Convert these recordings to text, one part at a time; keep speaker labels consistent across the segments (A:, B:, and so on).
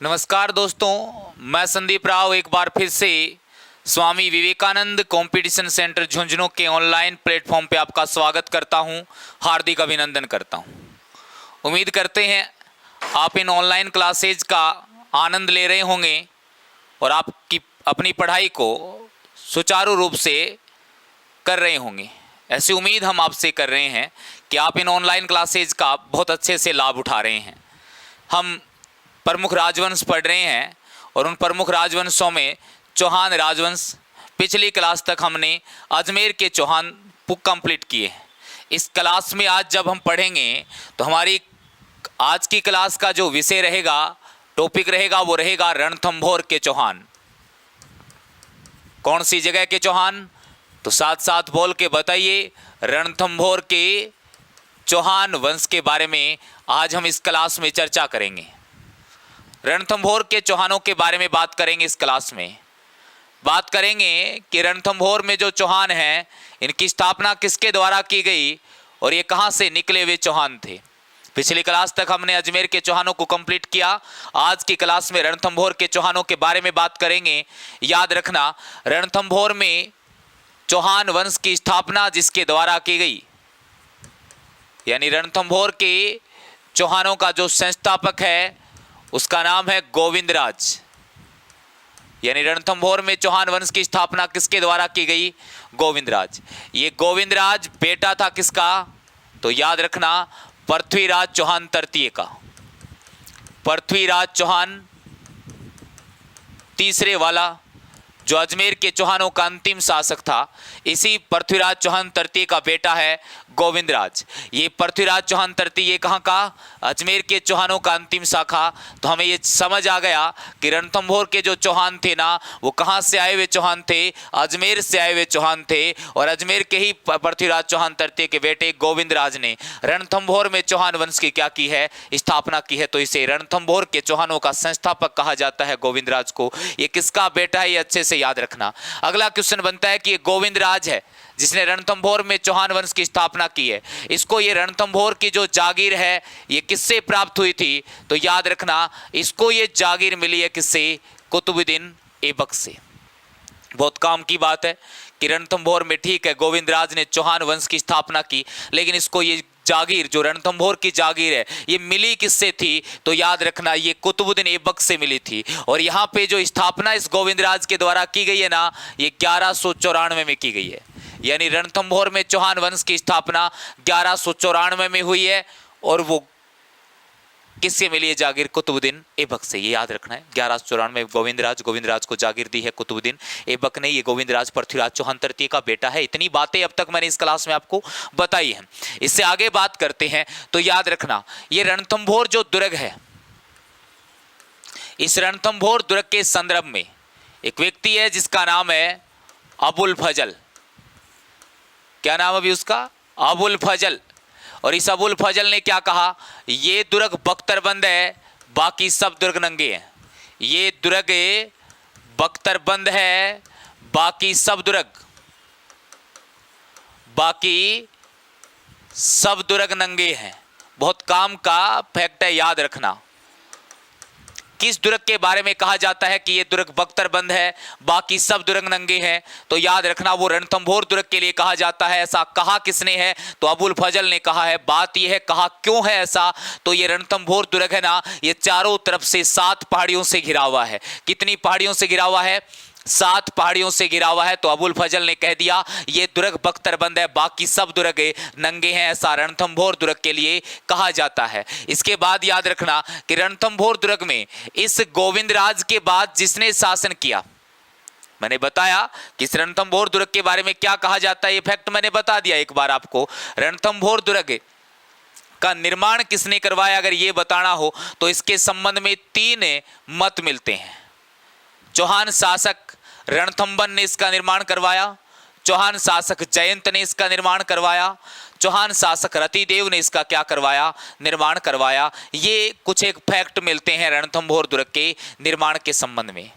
A: नमस्कार दोस्तों, मैं संदीप राव एक बार फिर से स्वामी विवेकानंद कंपटीशन सेंटर झुंझुनू के ऑनलाइन प्लेटफॉर्म पे आपका स्वागत करता हूं, हार्दिक अभिनंदन करता हूं। उम्मीद करते हैं आप इन ऑनलाइन क्लासेज का आनंद ले रहे होंगे और आपकी अपनी पढ़ाई को सुचारू रूप से कर रहे होंगे। ऐसी उम्मीद हम आपसे कर रहे हैं कि आप इन ऑनलाइन क्लासेज का बहुत अच्छे से लाभ उठा रहे हैं। हम प्रमुख राजवंश पढ़ रहे हैं और उन प्रमुख राजवंशों में चौहान राजवंश पिछली क्लास तक हमने अजमेर के चौहान कंप्लीट किए हैं। इस क्लास में आज जब हम पढ़ेंगे तो हमारी आज की क्लास का जो विषय रहेगा, टॉपिक रहेगा, वो रहेगा रणथंभौर के चौहान। कौन सी जगह के चौहान? तो साथ साथ बोल के बताइए। रणथंभौर के चौहान वंश के बारे में आज हम इस क्लास में चर्चा करेंगे। रणथंभौर के चौहानों के बारे में बात करेंगे। इस क्लास में बात करेंगे कि रणथंभौर में जो चौहान हैं, इनकी स्थापना किसके द्वारा की गई और ये कहां से निकले हुए चौहान थे। पिछली क्लास तक हमने अजमेर के चौहानों को कंप्लीट किया। आज की क्लास में रणथंभौर के चौहानों के बारे में बात करेंगे। याद रखना, रणथंभौर में चौहान वंश की स्थापना जिसके द्वारा की गई, यानी रणथंभौर के चौहानों का जो संस्थापक है उसका नाम है गोविंदराज। यानी रणथंभौर में चौहान वंश की स्थापना किसके द्वारा की गई? गोविंदराज। ये गोविंदराज बेटा था किसका? तो याद रखना, पृथ्वीराज चौहान तृतीय का। पृथ्वीराज चौहान तीसरे वाला, जो अजमेर के चौहानों का अंतिम शासक था, इसी पृथ्वीराज चौहान तृतीय का बेटा है गोविंदराज। ये पृथ्वीराज चौहान तृतीय ये कहाँ का? अजमेर के चौहानों का अंतिम शाखा। तो हमें ये समझ आ गया कि रणथंभौर के जो चौहान थे ना, वो कहाँ से आए हुए चौहान थे? अजमेर से आए हुए चौहान थे। और अजमेर के ही पृथ्वीराज चौहान तृतीय के बेटे गोविंदराज ने रणथंभौर में चौहान वंश की क्या की है? स्थापना की है। तो इसे रणथंभौर के चौहानों का संस्थापक कहा जाता है, गोविंदराज को। ये किसका बेटा है, ये अच्छे से याद रखना। अगला क्वेश्चन बनता है कि ये गोविंदराज है जिसने रणथंभौर में चौहान वंश की स्थापना की है। इसको ये रणथंभौर की जो जागीर है ये किससे प्राप्त हुई थी? तो याद रखना, इसको ये जागीर मिली है किससे? कुतुबुद्दीन ऐबक से। बहुत काम की बात है कि रणथंभौर में ठीक है गोविंदराज ने चौहान वंश की स्थापना की, लेकिन इसको ये जागीर जो रणथंभौर की जागीर है ये मिली किससे थी? तो याद रखना, ये कुतुबुद्दीन ऐबक से मिली थी। और यहाँ पे जो स्थापना इस गोविंदराज के द्वारा की गई है ना, ये 1194 में की गई है। यानी रणथंभौर में चौहान वंश की स्थापना 1194 में हुई है और वो किससे मिली है जागीर? कुतुबुद्दीन ऐबक से। ये याद रखना है। 1194 में गोविंदराज को जागीर दी है कुतुबुद्दीन ऐबक ने। ये गोविंदराज पृथ्वीराज चौहान तृतीय का बेटा है। इतनी बातें अब तक मैंने इस क्लास में आपको बताई हैं। इससे आगे बात करते हैं। तो याद रखना, ये रणथंभौर जो दुर्ग है, इस रणथंभौर दुर्ग के संदर्भ में एक व्यक्ति है जिसका नाम है अबुल फजल। क्या नाम अभी उसका? अबुल फजल। और इस अबुल फजल ने क्या कहा? ये दुर्ग बख्तरबंद है, बाकी सब दुर्ग नंगे हैं। ये दुर्ग बख्तरबंद है, बाकी सब दुर्ग नंगे हैं। बहुत काम का फैक्ट है, याद रखना। किस दुर्ग के बारे में कहा जाता है कि ये दुर्ग बख्तरबंद है, बाकी सब दुर्ग नंगे हैं? तो याद रखना, वो रणथंभौर दुर्ग के लिए कहा जाता है। ऐसा कहा किसने है? तो अबुल फजल ने कहा है। बात ये है, कहा क्यों है ऐसा? तो ये रणथंभौर दुर्ग है ना, ये चारों तरफ से 7 पहाड़ियों से घिरा हुआ है। कितनी पहाड़ियों से घिरा हुआ है? 7 पहाड़ियों से घिरा हुआ है। तो अबुल फजल ने कह दिया ये दुर्ग बख्तरबंद है, बाकी सब दुर्ग नंगे हैं। ऐसा रणथंभौर दुर्ग के लिए कहा जाता है। इसके बाद याद रखना कि रणथंभौर दुर्ग में इस गोविंदराज के बाद जिसने शासन किया, मैंने बताया कि इस रणथंभौर दुर्ग के बारे में क्या कहा जाता है, ये फैक्ट मैंने बता दिया एक बार आपको। रणथंभौर दुर्ग का निर्माण किसने करवाया अगर ये बताना हो तो इसके संबंध में 3 मत मिलते हैं। चौहान शासक रणथंभन ने इसका निर्माण करवाया, चौहान शासक जयंत ने इसका निर्माण करवाया, चौहान शासक रतिदेव ने इसका क्या करवाया? निर्माण करवाया। ये कुछ एक फैक्ट मिलते हैं रणथंभौर दुर्ग के निर्माण के संबंध में।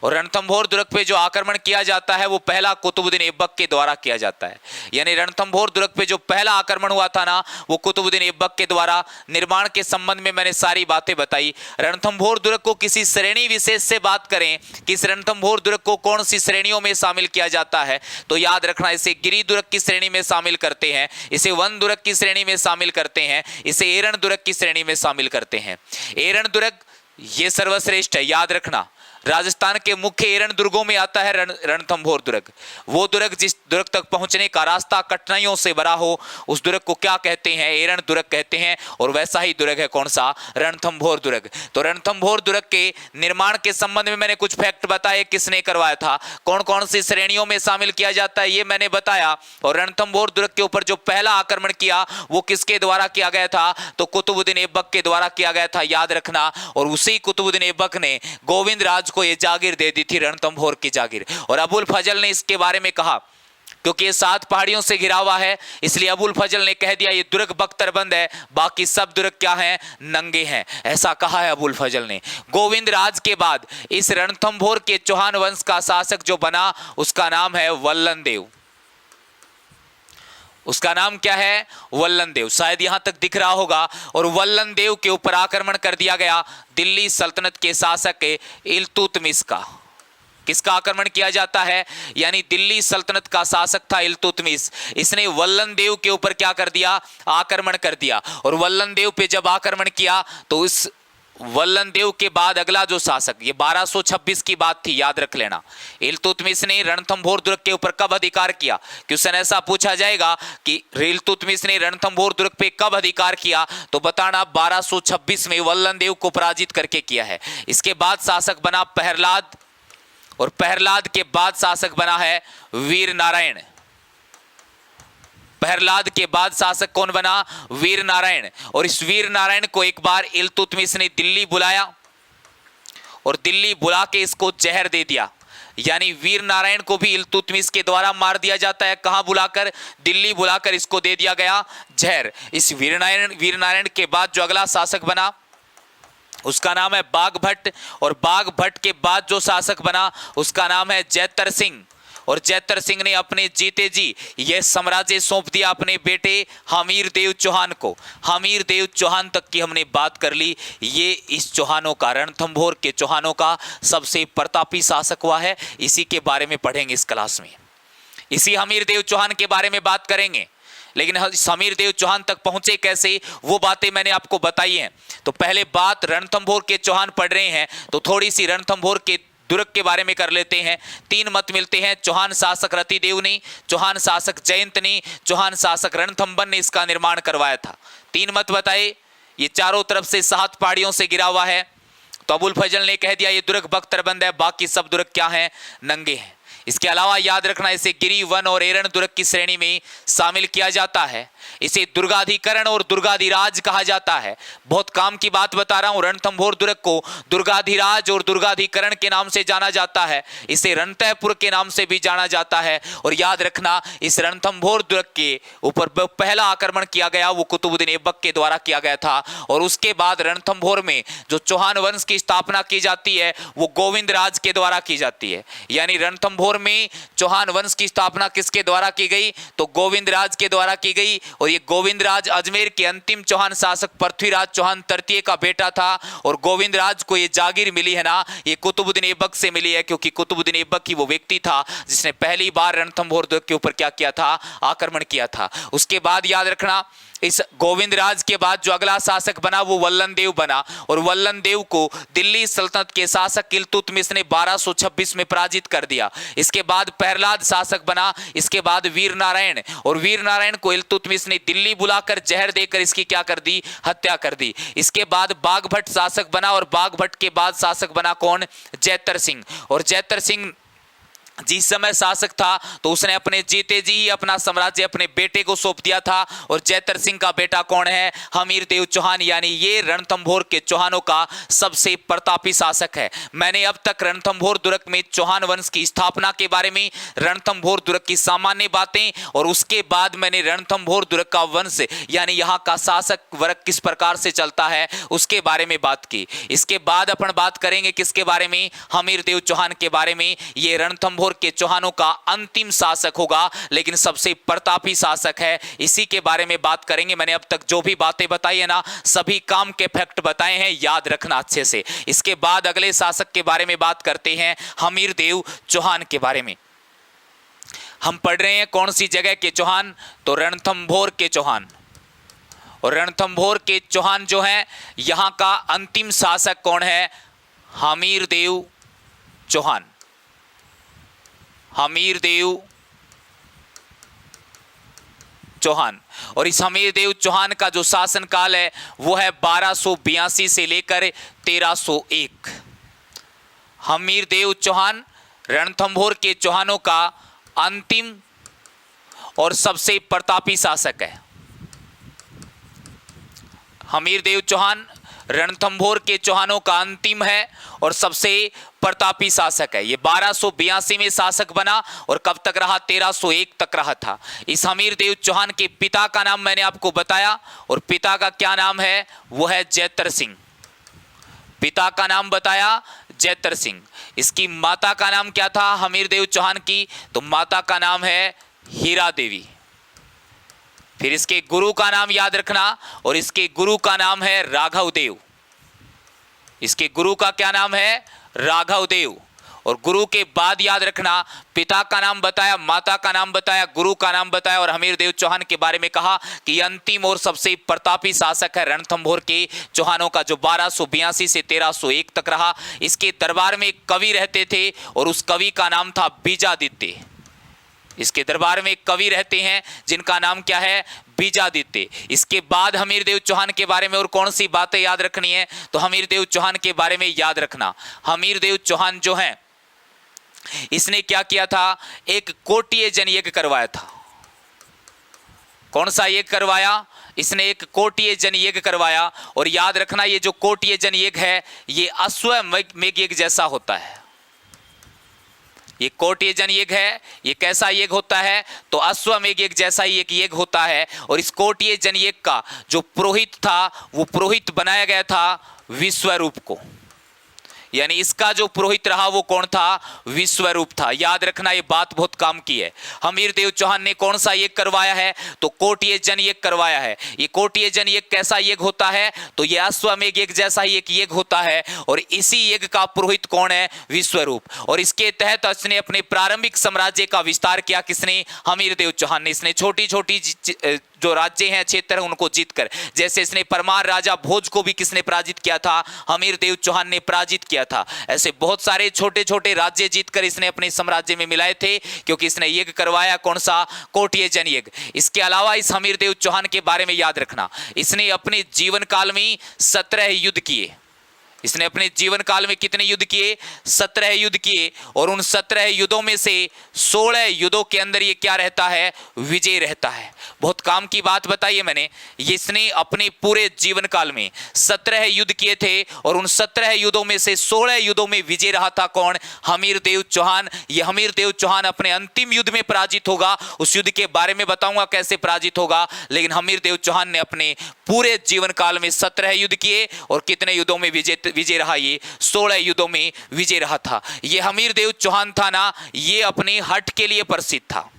A: और रणथंभौर दुर्ग पे जो आक्रमण किया जाता है वो पहला कुतुबुद्दीन ऐबक के द्वारा किया जाता है। यानी रणथंभौर दुर्ग पे जो पहला आक्रमण हुआ था ना, वो कुतुबुद्दीन ऐबक के द्वारा। निर्माण के संबंध में मैंने सारी बातें बताई। रणथंभौर दुर्ग को किसी श्रेणी विशेष से बात करें कि इस रणथंभौर दुर्ग को कौन सी श्रेणियों में शामिल किया जाता है, तो याद रखना, इसे गिरी दुर्ग की श्रेणी में शामिल करते हैं, इसे वन दुर्ग की श्रेणी में शामिल करते हैं, इसे एरण दुर्ग की श्रेणी में शामिल करते हैं। एरण दुर्ग ये सर्वश्रेष्ठ है, याद रखना। राजस्थान के मुख्य एरण दुर्गों में आता है रणथंभौर दुर्ग। वो दुर्ग जिस दुर्ग तक पहुंचने का रास्ता कठिनाइयों से भरा हो, उस दुर्ग को क्या कहते हैं? एरण दुर्ग कहते हैं। और वैसा ही दुर्ग है कौन सा? रणथंभौर दुर्ग। तो रणथंभौर दुर्ग के निर्माण के संबंध में मैंने कुछ फैक्ट बताए, किसने करवाया था, कौन कौन सी श्रेणियों में शामिल किया जाता है, ये मैंने बताया। और रणथंभौर दुर्ग के ऊपर जो पहला आक्रमण किया वो किसके द्वारा किया गया था? तो कुतुबुद्दीन ऐबक के द्वारा किया गया था, याद रखना। और उसी कुतुबुद्दीन ऐबक ने गोविंद राज को ये जागीर दे दी थी, रणथंभौर की जागीर। और अबुल फजल ने इसके बारे में कहा, क्योंकि ये 7 पहाड़ियों से घिरा हुआ है, इसलिए अबुल फजल ने कह दिया ये दुर्ग बख्तरबंद है, बाकी सब दुर्ग क्या हैं? नंगे हैं। ऐसा कहा है अबुल फजल ने। गोविंद राज के बाद इस रणथंभौर के चौहान वंश का शासक जो बना, उसका नाम है वल्लन देव। उसका नाम क्या है? वल्लन देव। शायद यहां तक दिख रहा होगा। और वल्लन देव के ऊपर आक्रमण कर दिया गया दिल्ली सल्तनत के शासक इल्तुतमिश का। किसका आक्रमण किया जाता है? यानी दिल्ली सल्तनत का शासक था इल्तुतमिश। इसने वल्लन देव के ऊपर क्या कर दिया? आक्रमण कर दिया। और वल्लन देव पे जब आक्रमण किया तो इस वल्लन देव के बाद अगला जो शासक, ये 1226 की बात थी, याद रख लेना। इल्तुतमिश ने रणथंभौर दुर्ग के ऊपर कब अधिकार किया? क्वेश्चन ऐसा पूछा जाएगा कि इल्तुतमिश ने रणथंभौर दुर्ग पे कब अधिकार किया, तो बताना 1226 में वल्लन देव को पराजित करके किया है। इसके बाद शासक बना प्रहलाद, और प्रहलाद के बाद शासक बना है वीर नारायण। प्रहलाद के बाद शासक कौन बना? वीर नारायण। और इस वीर नारायण को एक बार इल्तुतमिश ने दिल्ली बुलाया और दिल्ली बुला के इसको जहर दे दिया। यानी वीर नारायण को भी इल्तुतमिश के द्वारा मार दिया जाता है। कहां बुलाकर? दिल्ली बुलाकर इसको दे दिया गया जहर। इस वीर नारायण के बाद जो अगला शासक बना उसका नाम है बाघभट्ट। और बाघभट्ट के बाद जो शासक बना उसका नाम है जैतर सिंह। और जैतर सिंह ने अपने जीते जी यह साम्राज्य सौंप दिया अपने बेटे हमीर देव चौहान को। हमीर देव चौहान तक की हमने बात कर ली। ये इस चौहानों का, रणथंभौर के चौहानों का सबसे प्रतापी शासक हुआ है। इसी के बारे में पढ़ेंगे इस क्लास में। इसी हमीर देव चौहान के बारे में बात करेंगे। लेकिन हमीर देव चौहान तक पहुंचे कैसे, वो बातें मैंने आपको बताई हैं। तो पहले बात रणथंभौर के चौहान पढ़ रहे हैं तो थोड़ी सी रणथंभौर के दुर्ग के बारे में कर लेते हैं। 3 मत मिलते हैं, चौहान शासक रतिदेव ने, चौहान शासक जयंत ने, चौहान शासक रणथंभन ने इसका निर्माण करवाया था। 3 मत बताए। ये चारों तरफ से 7 पहाड़ियों से घिरा हुआ है। तो अबुल फजल ने कह दिया ये दुर्ग बख्तरबंद है, बाकी सब दुर्ग क्या हैं? नंगे हैं। इसके अलावा याद रखना, इसे गिरी, वन और एरण दुर्ग की श्रेणी में शामिल किया जाता है। इसे दुर्गाधिकरण और दुर्गाधिराज कहा जाता है। बहुत काम की बात बता रहा हूं। रणथंभौर दुर्ग को दुर्गाधिराज और दुर्गाधिकरण के नाम से जाना जाता है। इसे रणतयपुर के नाम से भी जाना जाता है। और याद रखना, इस रणथंभौर दुर्ग के ऊपर पहला आक्रमण किया गया वो कुतुबुद्दीन ऐबक के द्वारा किया गया था। और उसके बाद रणथंभौर में जो चौहान वंश की स्थापना की जाती है वो गोविंद राज के द्वारा की जाती है। यानी रणथंभौर में चौहान वंश की स्थापना किसके द्वारा की गई? तो गोविंद राज के द्वारा की गई। और ये गोविंद राज अजमेर के अंतिम चौहान शासक पृथ्वीराज चौहान तृतीय का बेटा था। और गोविंद राज को ये जागीर मिली है ना, ये कुतुबुद्दीन ऐबक से मिली है, क्योंकि कुतुबुद्दीन ऐबक ही वो व्यक्ति था जिसने पहली बार रणथंभौर दुर्ग के ऊपर क्या किया था? आक्रमण किया था। उसके बाद याद रखना, इस गोविंद राज के बाद जो अगला शासक बना वो वल्लन देव बना। और वल्लन देव को दिल्ली सल्तनत के शासक इल्तुतमिश ने 1226 में पराजित कर दिया। इसके बाद प्रहलाद शासक बना। इसके बाद वीर नारायण, और वीर नारायण को इल्तुतमिश ने दिल्ली बुलाकर जहर देकर इसकी क्या कर दी? हत्या कर दी। इसके बाद बाघभट्ट शासक बना। और बाघभट्ट के बाद शासक बना कौन? जैतर सिंह। और जैतर सिंह जिस समय शासक था तो उसने अपने जीते जी ही अपना साम्राज्य अपने बेटे को सौंप दिया था। और जैतर सिंह का बेटा कौन है? हमीरदेव चौहान, यानी ये रणथंभौर के चौहानों का सबसे प्रतापी शासक है। मैंने अब तक रणथंभौर दुर्ग में चौहान वंश की स्थापना के बारे में, रणथंभौर दुर्ग की सामान्य बातें, और उसके बाद मैंने रणथंभौर दुर्ग का वंश यानी यहाँ का शासक वर्ग किस प्रकार से चलता है उसके बारे में बात की। इसके बाद अपन बात करेंगे किसके बारे में? हमीरदेव चौहान के बारे में। ये रणथंभौर के चौहानों का अंतिम शासक होगा, लेकिन सबसे प्रतापी शासक है, इसी के बारे में बात करेंगे। मैंने अब तक जो भी बातें बताई है ना, सभी काम के फैक्ट बताए हैं, याद रखना अच्छे से। इसके बाद अगले शासक के बारे में बात करते हैं, हमीरदेव चौहान के बारे में। हम पढ़ रहे हैं कौन सी जगह के चौहान? तो रणथंभौर के चौहान। और रणथंभौर के चौहान जो हैं, यहां का अंतिम शासक कौन है? हमीरदेव चौहान। हमीरदेव चौहान। और इस हमीरदेव चौहान का जो शासन काल है वो है 1282 से लेकर 1301। हमीरदेव चौहान रणथंभौर के चौहानों का अंतिम और सबसे प्रतापी शासक है। हमीरदेव चौहान रणथंभौर के चौहानों का अंतिम है और सबसे प्रतापी शासक है। ये 1282 में शासक बना और कब तक रहा? 1301 तक रहा था। इस हमीरदेव चौहान के पिता का नाम मैंने आपको बताया, और पिता का क्या नाम है? वो है जैतर सिंह। पिता का नाम बताया, जैतर सिंह। इसकी माता का नाम क्या था हमीरदेव चौहान की? तो माता का नाम है हीरा देवी। फिर इसके गुरु का नाम याद रखना, और इसके गुरु का नाम है राघव देव। इसके गुरु का क्या नाम है? राघव देव। और गुरु के बाद याद रखना, पिता का नाम बताया, माता का नाम बताया, गुरु का नाम बताया, और हमीरदेव चौहान के बारे में कहा कि अंतिम और सबसे प्रतापी शासक है रणथंभौर के चौहानों का, जो 1282 से 1301 तक रहा। इसके दरबार में एक कवि रहते थे और उस कवि का नाम था बीजादित्य। इसके दरबार में एक कवि रहते हैं जिनका नाम क्या है? बीजादित्य। इसके बाद हमीरदेव चौहान के बारे में और कौन सी बातें याद रखनी है? तो हमीरदेव चौहान के बारे में याद रखना, हमीरदेव चौहान जो हैं, इसने क्या किया था? एक कोटिय जन यज्ञ करवाया था। कौन सा यज्ञ करवाया? इसने एक कोटिय जन यज्ञ करवाया। और याद रखना, ये जो कोटिय जन यज्ञ है ये अश्वमेध यज्ञ जैसा होता है। ये कोटिय जन यज्ञ है, ये कैसा यज्ञ होता है? तो अश्वमेध यज्ञ जैसा ही एक यज्ञ होता है। और इस कोटिय जन यज्ञ का जो पुरोहित था वो पुरोहित बनाया गया था विश्वरूप को। यानी इसका जो पुरोहित रहा वो कौन था? विश्वरूप था। याद रखना, ये बात बहुत काम की है। हमीरदेव चौहान ने कौन सा यज्ञ करवाया है? तो कोटिय जन यज्ञ करवाया है। ये कोटिय जन यज्ञ कैसा यज्ञ होता है? तो ये अश्वमेध यज्ञ जैसा ही एक यज्ञ होता है, और इसी यज्ञ का पुरोहित कौन है? विश्वरूप। और इसके तहत इसने अपने प्रारंभिक साम्राज्य का विस्तार किया। किसने? हमीरदेव चौहान ने। इसने छोटी छोटी जो राज्य हैं, क्षेत्र हैं, उनको जीतकर, जैसे इसने परमार राजा भोज को भी किसने पराजित किया था? हमीरदेव चौहान ने पराजित किया था। ऐसे बहुत सारे छोटे छोटे राज्य जीतकर इसने अपने साम्राज्य में मिलाए थे, क्योंकि इसने यज्ञ करवाया। कौन सा? कोटिय जन यज्ञ। इसके अलावा इस हमीरदेव चौहान के बारे में याद रखना, इसने अपने जीवन काल में 17 युद्ध किए। इसने अपने जीवन काल में कितने युद्ध किए? 17 युद्ध किए। और उन 17 युद्धों में से 16 युद्धों के अंदर ये क्या रहता है? विजय रहता है। बहुत काम की बात बताई है मैंने। इसने अपने पूरे जीवन काल में 17 युद्ध किए थे, और उन 17 युद्धों में से 16 युद्धों में विजय रहा था कौन? हमीरदेव चौहान। ये हमीरदेव चौहान अपने अंतिम युद्ध में पराजित होगा। उस युद्ध के बारे में बताऊंगा कैसे पराजित होगा। लेकिन हमीरदेव चौहान ने अपने पूरे जीवन काल में 17 युद्ध किए, और कितने युद्धों में विजय रहा? ये 16 युद्धों में विजय रहा था। ये हमीरदेव चौहान था ना, ये अपने हठ के लिए प्रसिद्ध था।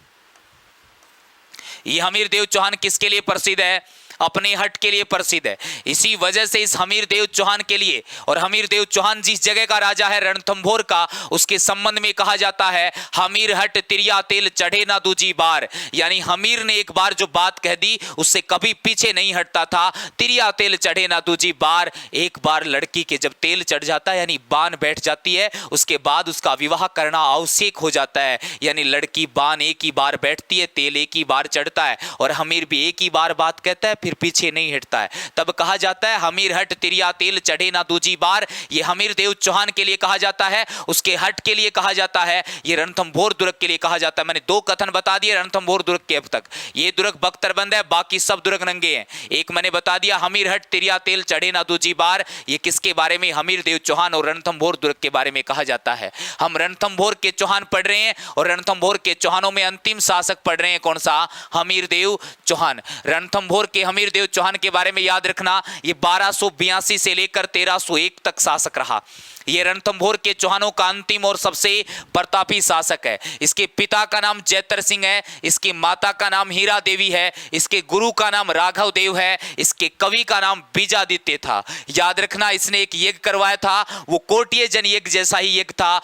A: ये हमीरदेव चौहान किसके लिए प्रसिद्ध है? अपने हट के लिए प्रसिद्ध है। इसी वजह से इस हमीरदेव चौहान के लिए, और हमीरदेव चौहान जिस जगह का राजा है रणथंभौर का, उसके संबंध में कहा जाता है हमीर हट तिरिया तेल चढ़े ना दूजी बार। यानी हमीर ने एक बार जो बात कह दी उससे कभी पीछे नहीं हटता था। तिरिया तेल चढ़े ना दूजी बार। एक बार लड़की के जब तेल चढ़ जाता है, यानी बान बैठ जाती है, उसके बाद उसका विवाह करना आवश्यक हो जाता है। यानी लड़की बान एक ही बार बैठती है, तेल एक ही बार चढ़ता है, और हमीर भी एक ही बार बात कहता है, फिर पीछे नहीं हटता है। तब कहा जाता है हमीर हट तिरिया तेल चढ़े ना दूजी बार। ये हमीर देव चौहान के लिए कहा जाता है, उसके हट के लिए कहा जाता है, ये रणथंभौर दुर्ग के लिए कहा जाता है। मैंने दो कथन बता दिए रणथंभौर दुर्ग के अब तक। ये दुर्ग बख्तरबंद है, बाकी सब दुर्ग नंगे हैं। एक मैंने बता दिया हमीर हट तिरिया तेल चढ़े ना दूजी बार, ये किसके बारे में? हमीर देव चौहान और रणथंभौर दुर्ग के बारे में कहा जाता है। हम रणथंभौर के चौहान पढ़ रहे हैं और रणथंभौर के चौहानों में अंतिम शासक पढ़ रहे हैं कौन सा? हमीर देव चौहान। रणथंभौर के हमीर देव चौहान के बारे में याद रखना, ये 1282 से लेकर 1301 तक शासक रहा। ये रणथंभौर के चौहानों का अंतिम और सबसे प्रतापी शासक है। इसके पिता का नाम जैतर सिंह है, इसकी माता का नाम हीरा देवी है, इसके गुरु का नाम राघव देव है, इसके कवि का नाम बीजादित्य था। याद रखना इसने एक यज्ञ करवाया था, वो कोटियजन यज्ञ जैसा ही यज्ञ था,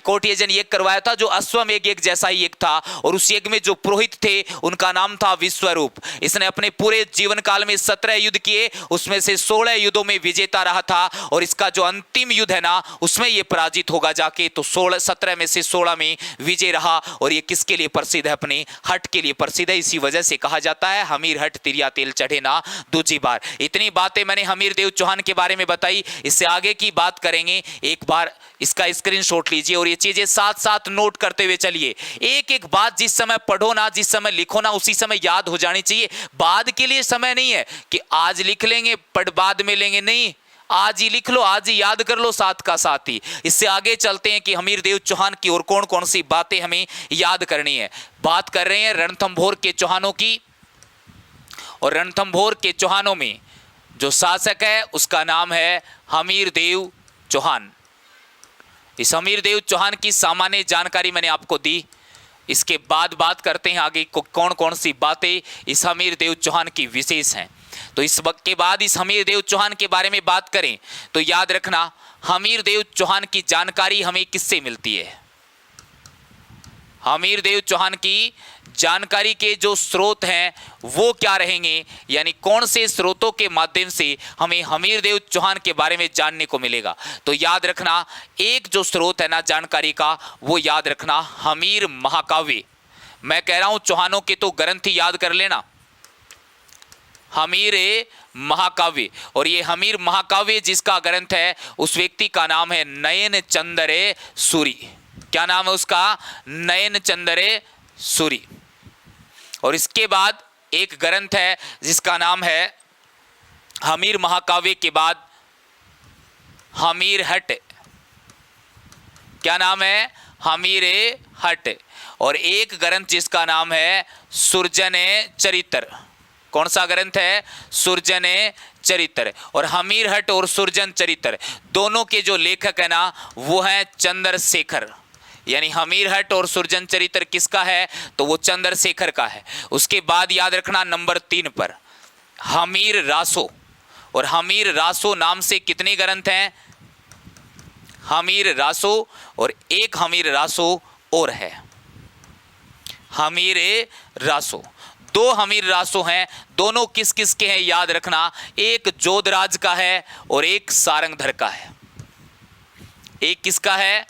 A: कोटियजन यज्ञ करवाया था जो अश्वमेध यज्ञ जैसा ही यज्ञ था। और उस यज्ञ में जो पुरोहित थे उनका नाम था विश्वरूप। इसने अपने पूरे जीवन काल में 17 युद्ध किए, उसमें से 16 युद्धों में विजेता रहा था और इसका जो अंतिम युद्ध है ना उसमें ये पराजित होगा जाके, तो 17 में से 16 में विजय रहा। और ये किसके लिए प्रसिद्ध है? अपने हट के लिए प्रसिद्ध है। इसी वजह से कहा जाता है हमीर हट तिरिया तेल चढ़े ना दूजी बार। इतनी बातें मैंने हमीर देव चौहान के बारे में बताई। इससे आगे की बात करेंगे, एक बार इसका स्क्रीनशॉट लीजिए और ये चीजें साथ साथ नोट करते हुए चलिए। एक एक बात जिस समय पढ़ो ना, जिस समय लिखो ना, उसी समय याद हो जानी चाहिए। बाद के लिए समय नहीं है कि आज लिख लेंगे पढ़ बाद में लेंगे, नहीं, आज ही लिख लो, आज ही याद कर लो साथ का साथ ही। इससे आगे चलते हैं कि हमीर देव चौहान की और कौन कौन सी बातें हमें याद करनी है। बात कर रहे हैं रणथंभौर के चौहानों की, और रणथंभौर के चौहानों में जो शासक है उसका नाम है हमीर देव चौहान। इस हमीर देव चौहान की सामान्य जानकारी मैंने आपको दी। इसके बाद बात करते हैं आगे कौन कौन सी बातें इस हमीर देव चौहान की विशेष हैं। तो इस वक्त के बाद इस हमीर देव चौहान के बारे में बात करें तो याद रखना हमीर देव चौहान की जानकारी हमें किससे मिलती है? हमीर देव चौहान की जानकारी के जो स्रोत हैं वो क्या रहेंगे, यानी कौन से स्रोतों के माध्यम से हमें हमीर देव चौहान के बारे में जानने को मिलेगा? तो याद रखना एक जो स्रोत है ना जानकारी का, वो याद रखना हमीर महाकाव्य। मैं कह रहा हूं चौहानों के तो ग्रंथ ही याद कर लेना, हमीर महाकाव्य। और ये हमीर महाकाव्य जिसका ग्रंथ है उस व्यक्ति का नाम है नयन चंद्र सूरी। क्या नाम है उसका? नयन चंद्र सूरी। और इसके बाद एक ग्रंथ है जिसका नाम है हमीर महाकाव्य के बाद हमीर हट। क्या नाम है? हमीर हट। और एक ग्रंथ जिसका नाम है सुरजन चरित्र। कौन सा ग्रंथ है? सुरजन चरित्र। और हमीर हट और सुरजन चरित्र दोनों के जो लेखक है ना वो हैं चंद्रशेखर। यानी हमीर हट और सुरजन चरित्र किसका है? तो वो चंद्रशेखर का है। उसके बाद याद रखना नंबर 3 पर हमीर रासो। और हमीर रासो नाम से कितने ग्रंथ हैं? हमीर रासो और एक हमीर रासो और है, हमीर रासो। 2 हमीर रासो हैं, दोनों किस किस के हैं याद रखना, एक जोधराज का है और एक सारंगधर का है। एक किसका है?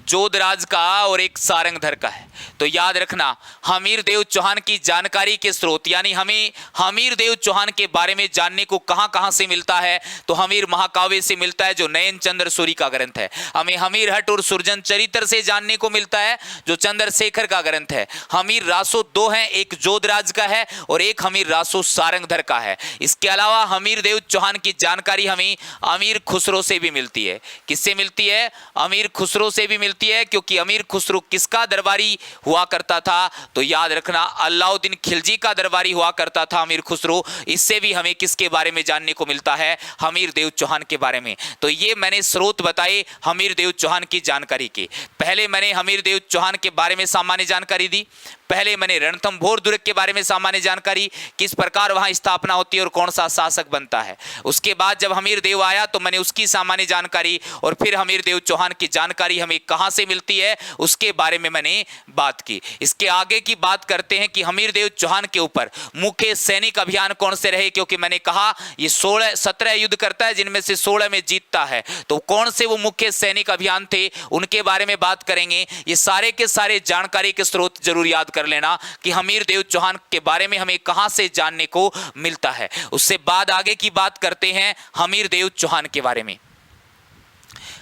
A: जोधराज का और एक सारंगधर का है। तो याद रखना हमीर देव चौहान की जानकारी के स्रोत, यानी हमें हमीर देव चौहान के बारे में जानने को कहां कहां से मिलता है? तो हमीर महाकाव्य से मिलता है जो नयन चंद्र सूरी का ग्रंथ है। हमें हमीर हट और सुरजन चरित्र से जानने को मिलता है जो चंद्रशेखर का ग्रंथ है। हमीर रासो 2 हैं, एक जोधराज का है और एक हमीर रासो सारंगधर का है। इसके अलावा हमीर देव चौहान की जानकारी हमें अमीर खुसरो से भी मिलती है। किससे मिलती है? अमीर खुसरो से भी मिलती है, क्योंकि अमीर खुसरो किसका दरबारी हुआ करता था? तो याद रखना अलाउद्दीन खिलजी का दरबारी हुआ करता था अमीर खुसरो। इससे भी हमें किसके बारे में जानने को मिलता है? हमीर देव चौहान के बारे में। तो ये मैंने स्रोत बताए हमीर देव चौहान की जानकारी के। पहले मैंने हमीर देव चौहान के बारे में सामान्य जानकारी दी, पहले मैंने रणथंभौर दुर्ग के बारे में सामान्य जानकारी, किस प्रकार वहां स्थापना होती है और कौन सा शासक बनता है। उसके बाद जब हमीर देव आया तो मैंने उसकी सामान्य जानकारी, और फिर हमीर देव चौहान की जानकारी हमें कहां से मिलती है उसके बारे में मैंने बात की। इसके आगे की बात करते हैं कि हमीर देव चौहान के ऊपर मुख्य सैनिक अभियान कौन से रहे, क्योंकि मैंने कहा ये 17 युद्ध करता है जिनमें से 16 में जीतता है। तो कौन से वो मुख्य सैनिक अभियान थे उनके बारे में बात करेंगे। ये सारे के सारे जानकारी के स्रोत जरूर याद कर लेना कि हमीर देव चौहान के बारे में हमें कहां से जानने को मिलता है। उससे बाद आगे की बात करते हैं हमीर देव चौहान के बारे में।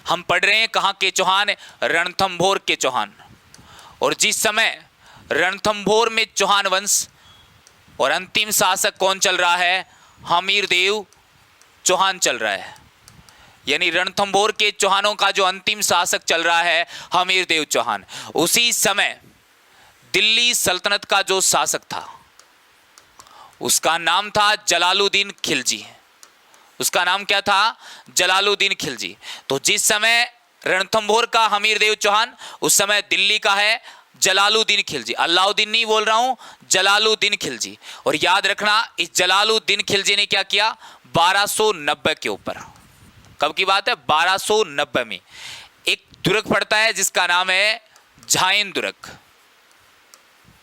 A: हम पढ़ रहे हैं कहां के चौहान, रणथंभौर के चौहान। और जिस समय रणथंभौर में चौहान वंश और अंतिम शासक कौन चल रहा है, हमीर देव चौहान चल रहा है। यानी रणथंभौर के चौहानों का जो अंतिम शासक चल रहा है हमीर देव चौहान। उसी समय दिल्ली सल्तनत का जो शासक था उसका नाम था जलालुद्दीन खिलजी। उसका नाम क्या था, जलालुद्दीन खिलजी। तो जिस समय रणथंभौर का हमीर देव चौहान, उस समय दिल्ली का है जलालुद्दीन खिलजी। अलाउद्दीन नहीं बोल रहा हूं, जलालुद्दीन खिलजी। और याद रखना इस जलालुद्दीन खिलजी ने क्या किया, 1290 के ऊपर, कब की बात है, 1290 में एक दुर्ग पड़ता है जिसका नाम है झायन दुर्ग।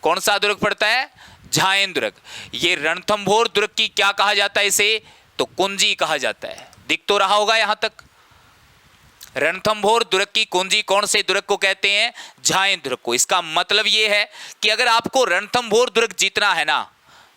A: कौन सा दुर्ग पड़ता है, झायन दुर्ग। ये रणथंभौर दुर्ग की क्या कहा जाता है, इसे तो कुंजी कहा जाता है। दिख तो रहा होगा यहां तक। रणथंभौर दुर्ग की कुंजी कौन से दुर्ग को कहते हैं, झायन दुर्ग को। इसका मतलब यह है कि अगर आपको रणथंभौर दुर्ग जीतना है ना,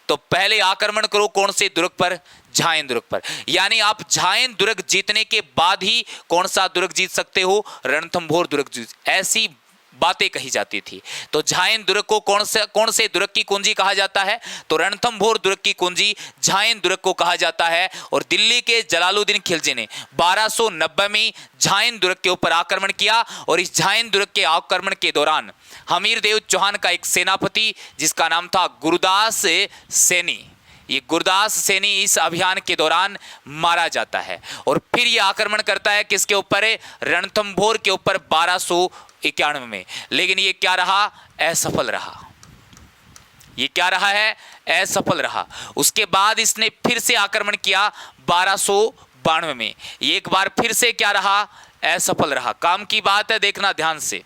A: तो पहले आक्रमण करो कौन से दुर्ग पर, झायन दुर्ग पर। यानी आप झायन दुर्ग जीतने के बाद ही कौन सा दुर्ग जीत सकते हो, रणथंभौर दुर्ग। ऐसी बातें कही जाती थी। तो झायन दुर्ग को कौन से दुर्ग की कुंजी कहा जाता है, तो रणथंभौर दुर्ग की कुंजी झायन दुर्ग को कहा जाता है। और दिल्ली के जलालुद्दीन खिलजी ने 1290 में झायन दुर्ग के ऊपर आक्रमण किया। और इस झायन दुर्ग के आक्रमण के दौरान हमीर देव चौहान का एक सेनापति जिसका नाम था गुरदास सैनी, ये गुरदास सैनी इस अभियान के दौरान मारा जाता है। और फिर ये आक्रमण करता है किसके ऊपर, रणथंभौर के ऊपर 1291 में। लेकिन ये क्या रहा, असफल रहा। ये क्या रहा है, असफल रहा। उसके बाद इसने फिर से आक्रमण किया 1292 में। एक बार फिर से क्या रहा, असफल रहा। काम की बात है, देखना ध्यान से।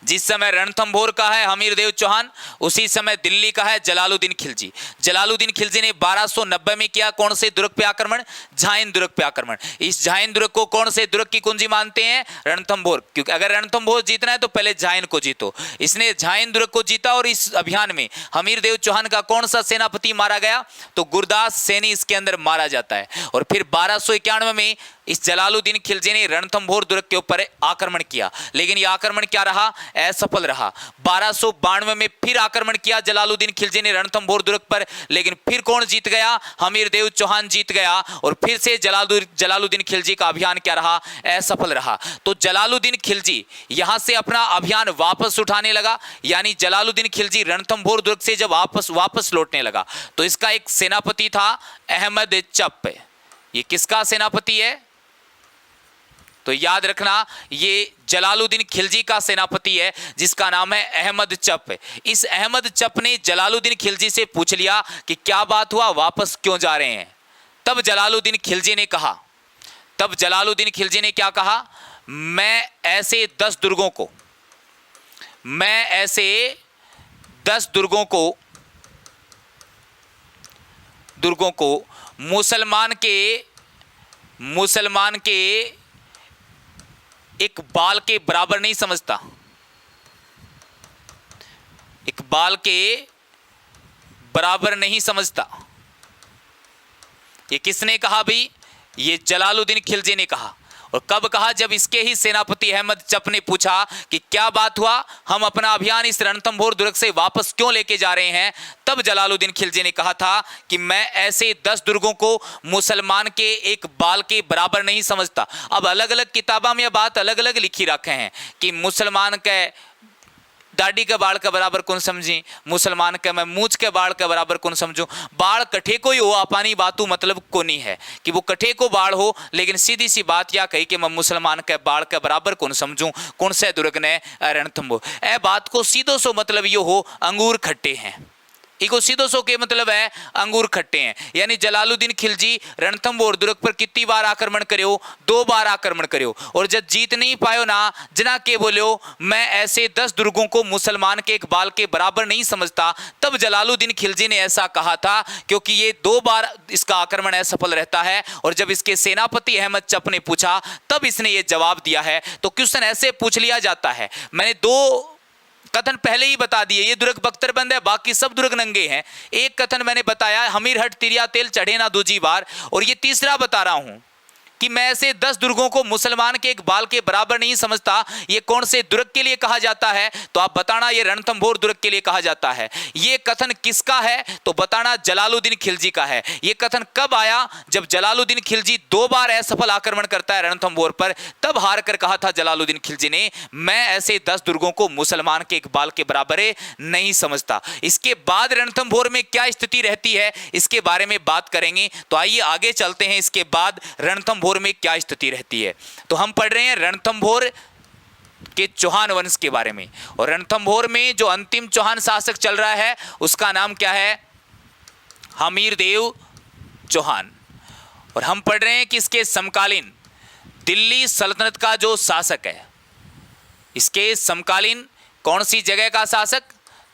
A: जिस समय रणथंभौर का है हमीर देव चौहान, उसी समय दिल्ली का है जलालुद्दीन खिलजी। जलालुद्दीन खिलजी ने 1290 में किया कौन से दुर्ग पे आक्रमण, झायन दुर्ग पे आक्रमण। इस झायन दुर्ग को कौन से दुर्ग की कुंजी मानते हैं, रणथंभौर। क्योंकि अगर रणथंभौर जीतना है तो पहले झायन को जीतो। इसने झायन दुर्ग को जीता। और इस अभियान में हमीर देव चौहान का कौन सा सेनापति मारा गया, तो गुरदास सैनी इसके अंदर मारा जाता है। और फिर 1291 में इस जलालुद्दीन खिलजी ने रणथंभौर दुर्ग के ऊपर आक्रमण किया। लेकिन यह आक्रमण क्या रहा, असफल रहा। 1292 में फिर आक्रमण किया जलालुद्दीन खिलजी ने रणथंभौर दुर्ग पर। लेकिन फिर कौन जीत गया, हमीर देव चौहान जीत गया। और फिर से जलालुद्दीन खिलजी का अभियान क्या रहा, असफल रहा। तो जलालुद्दीन खिलजी यहां से अपना अभियान वापस उठाने लगा। यानी जलालुद्दीन खिलजी रणथंभौर दुर्ग से जब वापस लौटने लगा, तो इसका एक सेनापति था अहमद चप। ये किसका सेनापति है, तो याद रखना ये जलालुद्दीन खिलजी का सेनापति है जिसका नाम है अहमद चप। इस अहमद चप ने जलालुद्दीन खिलजी से पूछ लिया कि क्या बात हुआ, वापस क्यों जा रहे हैं। तब जलालुद्दीन खिलजी ने क्या कहा, मैं ऐसे 10 दुर्गों को मुसलमान के एक बाल के बराबर नहीं समझता। एक बाल के बराबर नहीं समझता। ये किसने कहा भाई, ये जलालुद्दीन खिलजी ने कहा। और कब कहा, जब इसके ही सेनापति अहमद चप ने पूछा कि क्या बात हुआ, हम अपना अभियान इस रणथंभौर दुर्ग से वापस क्यों लेके जा रहे हैं। तब जलालुद्दीन खिलजी ने कहा था कि मैं ऐसे 10 दुर्गों को मुसलमान के एक बाल के बराबर नहीं समझता। अब अलग अलग किताबों में यह बात अलग अलग लिखी रखे हैं कि मुसलमान के दाढ़ी के बाल के बराबर कौन समझी, मुसलमान के मैं मूछ के बाल के बराबर कौन समझूं। बाल कठे को ही हो, अपानी बातू मतलब को नहीं है कि वो कठे को बाल हो। लेकिन सीधी सी बात या कही कि मैं मुसलमान के बाल के बराबर कौन समझूं, कौन से दुर्ग ने रणथंभौर। ए बात को सीधो सो मतलब ये हो, अंगूर खट्टे हैं। इको सीधो सो के मतलब है अंगूर खट्टे हैं। यानी जलालुद्दीन खिलजी रणथंभौर दुर्ग पर कितनी बार आक्रमण करियो, 2 बार आक्रमण करियो। और जब जीत नहीं पायो ना, जना के बोलियो मैं ऐसे 10 दुर्गों को मुसलमान के एक बाल के बराबर नहीं समझता। तब जलालुद्दीन खिलजी ने ऐसा कहा था क्योंकि ये 2 बार इसका आक्रमण असफल रहता है। और जब इसके सेनापति अहमद चप ने पूछा तब इसने ये जवाब दिया है। तो क्वेश्चन ऐसे पूछ लिया जाता है। मैंने 2 कथन पहले ही बता दिए, ये दुर्ग बख्तरबंद है, बाकी सब दुर्ग नंगे हैं। एक कथन मैंने बताया, हमीर हट तिरिया तेल चढ़े ना दूजी बार। और ये तीसरा बता रहा हूं कि मैं ऐसे 10 दुर्गों को मुसलमान के एक बाल के बराबर नहीं समझता। ये कौन से दुर्ग के लिए कहा जाता है, तो आप बताना। ये रणथंभौर दुर्ग के लिए कहा जाता है। ये कथन किसका है, तो बताना जलालुद्दीन खिलजी का है। ये कथन कब आया, जब जलालुद्दीन खिलजी 2 बार असफल आक्रमण करता है रणथंभौर पर, तब हार कर कहा था जलालुद्दीन खिलजी ने, मैं ऐसे 10 दुर्गों को मुसलमान के एक बाल के बराबर नहीं समझता। इसके बाद रणथंभौर में क्या स्थिति रहती है, इसके बारे में बात करेंगे। तो आइए आगे चलते हैं, इसके बाद रणथंभौर में क्या स्थिति रहती है। तो हम पढ़ रहे हैं रणथंभौर के चौहान वंश के बारे में। और रणथंभौर में जो अंतिम चौहान शासक चल रहा है उसका नाम क्या है, हमीरदेव चौहान। और हम पढ़ रहे हैं कि इसके समकालीन दिल्ली सल्तनत का जो शासक है, इसके समकालीन कौन सी जगह का शासक,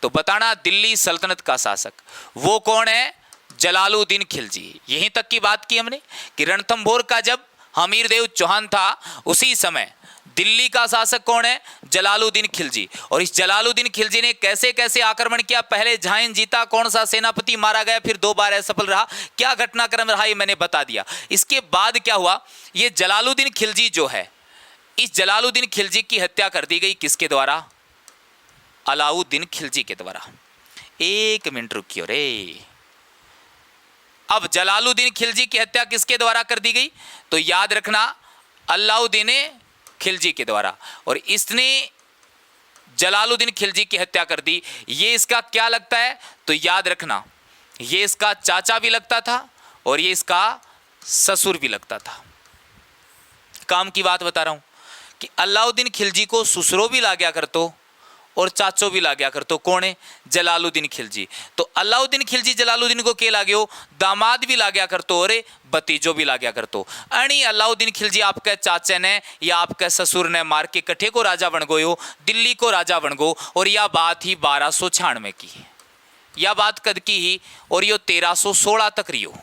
A: तो बताना दिल्ली सल्तनत का शासक। वो कौन है, जलालुद्दीन खिलजी। यहीं तक की बात की हमने कि रणथंभौर का जब हमीरदेव चौहान था, उसी समय दिल्ली का शासक कौन है, जलालुद्दीन खिलजी। और इस जलालुद्दीन खिलजी ने कैसे कैसे आक्रमण किया, पहले झाइन जीता, कौन सा सेनापति मारा गया, फिर 2 बार असफल रहा, क्या घटनाक्रम रहा, ये मैंने बता दिया। इसके बाद क्या हुआ, ये जलालुद्दीन खिलजी जो है, इस जलालुद्दीन खिलजी की हत्या कर दी गई किसके द्वारा, अलाउद्दीन खिलजी के द्वारा। 1 मिनट रुकियो रे। अब जलालुद्दीन खिलजी की हत्या किसके द्वारा कर दी गई, तो याद रखना अलाउद्दीन खिलजी के द्वारा। और इसने जलालुद्दीन खिलजी की हत्या कर दी। ये इसका क्या लगता है, तो याद रखना ये इसका चाचा भी लगता था और ये इसका ससुर भी लगता था। काम की बात बता रहा हूं कि अलाउद्दीन खिलजी को ससुरो भी लाग्या करतो और चाचो भी लाग्या करतो। कौन है, जलालुद्दीन खिलजी। तो अलाउद्दीन खिलजी जलालुद्दीन को के लाग्यो, दामाद भी लाग्या करतो और भतीजो भी लाग्या करतो। अणी अलाउद्दीन खिलजी आपके चाचे ने या आपके ससुर ने मार के कठे को राजा बन गयो, दिल्ली को राजा बन गो। और यह बात ही 1296 की, यह बात कद की ही, और यो 1316 तक रियो।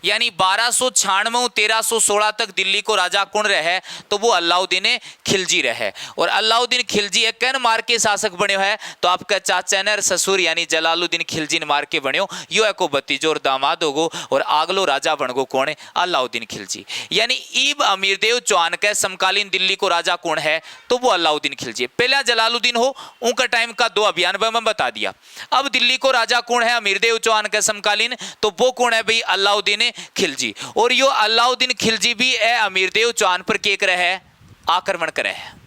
A: यानी 1296 1316 तक दिल्ली को राजा कौन रहे, तो वो अलाउद्दीन खिलजी रहे। और अलाउद्दीन खिलजी एक मार के शासक बने है, तो आपका चाचा ने ससुर यानी जलालुद्दीन खिलजी ने मार के बन्यो, यो एको भतीजो और दामाद होगो और आगलो राजा बन गो कौन है, अलाउद्दीन खिलजी। यानी ईब अमीरदेव चौहान के समकालीन दिल्ली को राजा कौन है, तो वो अलाउद्दीन खिलजी। पहला जलालुद्दीन हो, उनका टाइम का 2 अभियान में बता दिया। अब दिल्ली को राजा कौन है अमीरदेव चौहान के समकालीन, तो वो कौन है भाई, अलाउद्दीन खिलजी। और यो अलाउद्दीन खिलजी भी है अमीरदेव चौहान पर के करे है, आक्रमण करे है।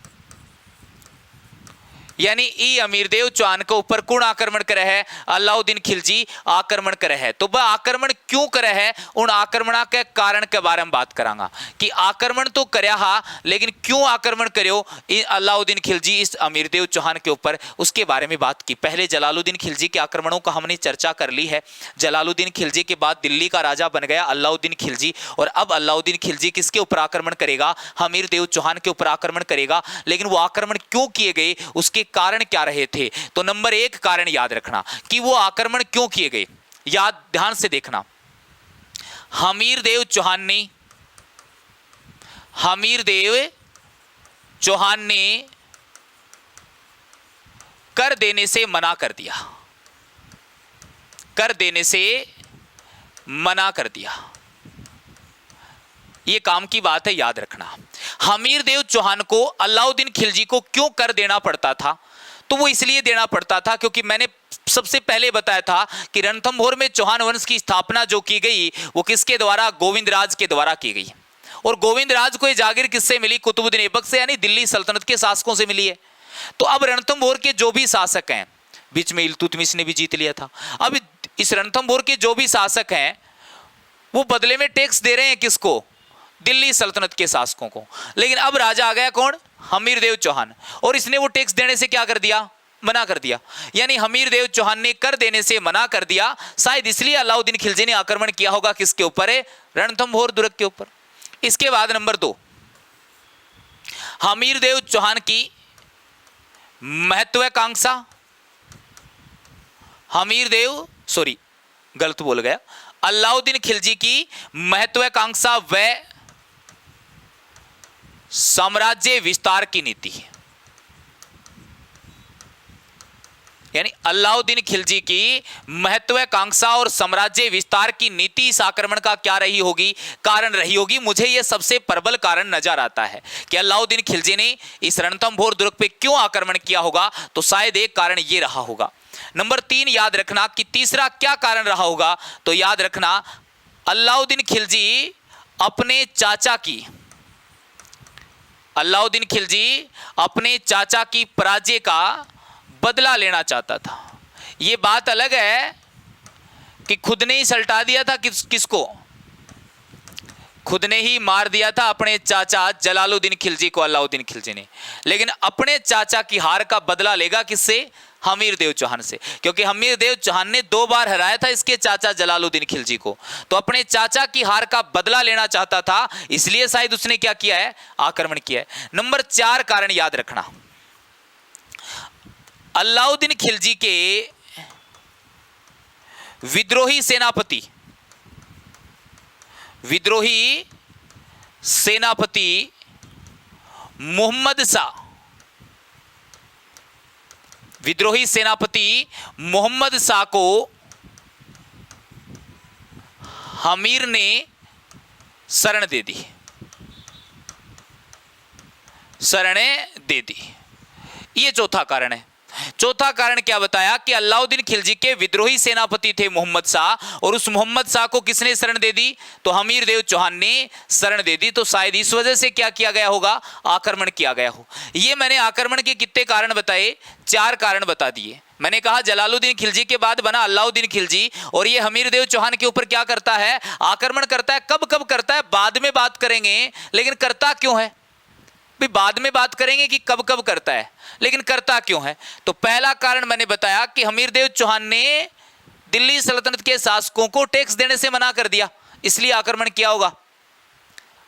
A: यानी ई अमीरदेव चौहान के ऊपर कौन आक्रमण करे है, अलाउद्दीन खिलजी आक्रमण करे है। तो वह आक्रमण क्यों करे है, उन आक्रमण के कारण के बारे में बात करांगा कि आक्रमण तो करया हा, लेकिन क्यों आक्रमण करो अलाउद्दीन खिलजी इस अमीरदेव चौहान के ऊपर, उसके बारे में बात की। पहले जलालुद्दीन खिलजी के आक्रमणों का हमने चर्चा कर ली है। जलालुद्दीन खिलजी के बाद दिल्ली का राजा बन गया अलाउद्दीन खिलजी। और अब अलाउद्दीन खिलजी किसके ऊपर आक्रमण करेगा, अमीरदेव चौहान के ऊपर आक्रमण करेगा। लेकिन वो आक्रमण क्यों किए गए, उसके कारण क्या रहे थे, तो नंबर 1 कारण याद रखना कि वो आक्रमण क्यों किए गए। याद ध्यान से देखना, हमीरदेव चौहान ने कर देने से मना कर दिया, कर देने से मना कर दिया। यह काम की बात है, याद रखना। हमीरदेव चौहान को अलाउद्दीन खिलजी को क्यों कर देना पड़ता था, तो वो इसलिए देना पड़ता था क्योंकि मैंने सबसे पहले बताया था कि रणथंभौर में चौहान वंश की स्थापना जो की गई वो किसके द्वारा, गोविंदराज के द्वारा की गई। और गोविंदराज को ये जागीर किससे मिली, कुतुबुद्दीन ऐबक से, यानी दिल्ली सल्तनत के शासकों से मिली है। तो अब रणथंभौर के जो भी शासक हैं, बीच में इल्तुतमिश ने भी जीत लिया था, अब इस रणथंभौर के जो भी शासक हैं वो बदले में टैक्स दे रहे हैं किसको, दिल्ली सल्तनत के शासकों को। लेकिन अब राजा आ गया कौन, हमीरदेव चौहान, और इसने वो टैक्स देने से क्या कर दिया, मना कर दिया। यानी हमीरदेव चौहान ने कर देने से मना कर दिया। शायद इसलिए अलाउद्दीन खिलजी ने आक्रमण किया होगा किसके ऊपर है, रणथंभौर दुर्ग के ऊपर। इसके बाद नंबर 2, हमीरदेव चौहान की महत्वाकांक्षा, गलत बोल गया, अलाउद्दीन खिलजी की महत्वाकांक्षा व साम्राज्य विस्तार की नीति। यानी अलाउद्दीन खिलजी की महत्वाकांक्षा और साम्राज्य विस्तार की नीति इस आक्रमण का क्या रही होगी, कारण रही होगी। मुझे यह सबसे प्रबल कारण नजर आता है कि अलाउद्दीन खिलजी ने इस रणथंभौर दुर्ग पे क्यों आक्रमण किया होगा, तो शायद एक कारण यह रहा होगा। नंबर 3 याद रखना कि तीसरा क्या कारण रहा होगा, तो याद रखना अलाउद्दीन खिलजी अपने चाचा की पराजय का बदला लेना चाहता था। यह बात अलग है कि खुद ने ही सल्टा दिया था किसको, खुद ने ही मार दिया था अपने चाचा जलालुद्दीन खिलजी को अलाउद्दीन खिलजी ने, लेकिन अपने चाचा की हार का बदला लेगा किससे, हमीरदेव चौहान से, क्योंकि हमीरदेव चौहान ने 2 बार हराया था इसके चाचा जलालुद्दीन खिलजी को, तो अपने चाचा की हार का बदला लेना चाहता था, इसलिए शायद उसने क्या किया है, आक्रमण किया है। नंबर 4 कारण याद रखना, अलाउद्दीन खिलजी के विद्रोही सेनापति मोहम्मद शाह को हमीर ने शरण दे दी। ये चौथा कारण है। चौथा कारण क्या बताया कि अलाउद्दीन खिलजी के विद्रोही सेनापति थे मोहम्मद शाह, और उस मोहम्मद शाह को किसने शरण दे दी, तो हमीरदेव चौहान ने शरण दे दी। तो शायद इस वजह से क्या किया गया होगा, आक्रमण किया गया हो। ये मैंने आक्रमण के कितने कारण बताए, 4 कारण बता दिए। मैंने कहा जलालुद्दीन खिलजी के बाद बना अलाउद्दीन खिलजी, और ये हमीरदेव चौहान के ऊपर क्या करता है, आक्रमण करता है। कब कब करता है बाद में बात करेंगे, लेकिन करता क्यों है भी बाद में बात करेंगे कि कब कब करता है, लेकिन करता क्यों है। तो पहला कारण मैंने बताया कि हमीरदेव चौहान ने दिल्ली सल्तनत के शासकों को टैक्स देने से मना कर दिया, इसलिए आक्रमण किया होगा।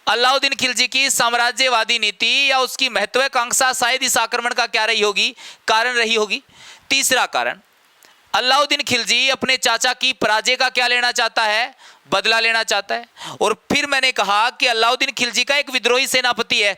A: अलाउद्दीन खिलजी की साम्राज्यवादी नीति या उसकी महत्वाकांक्षा शायद इस आक्रमण का क्या रही होगी, कारण रही होगी। तीसरा कारण, अलाउद्दीन खिलजी अपने चाचा की पराजय का क्या लेना चाहता है, बदला लेना चाहता है। और फिर मैंने कहा कि अलाउद्दीन खिलजी का एक विद्रोही सेनापति है,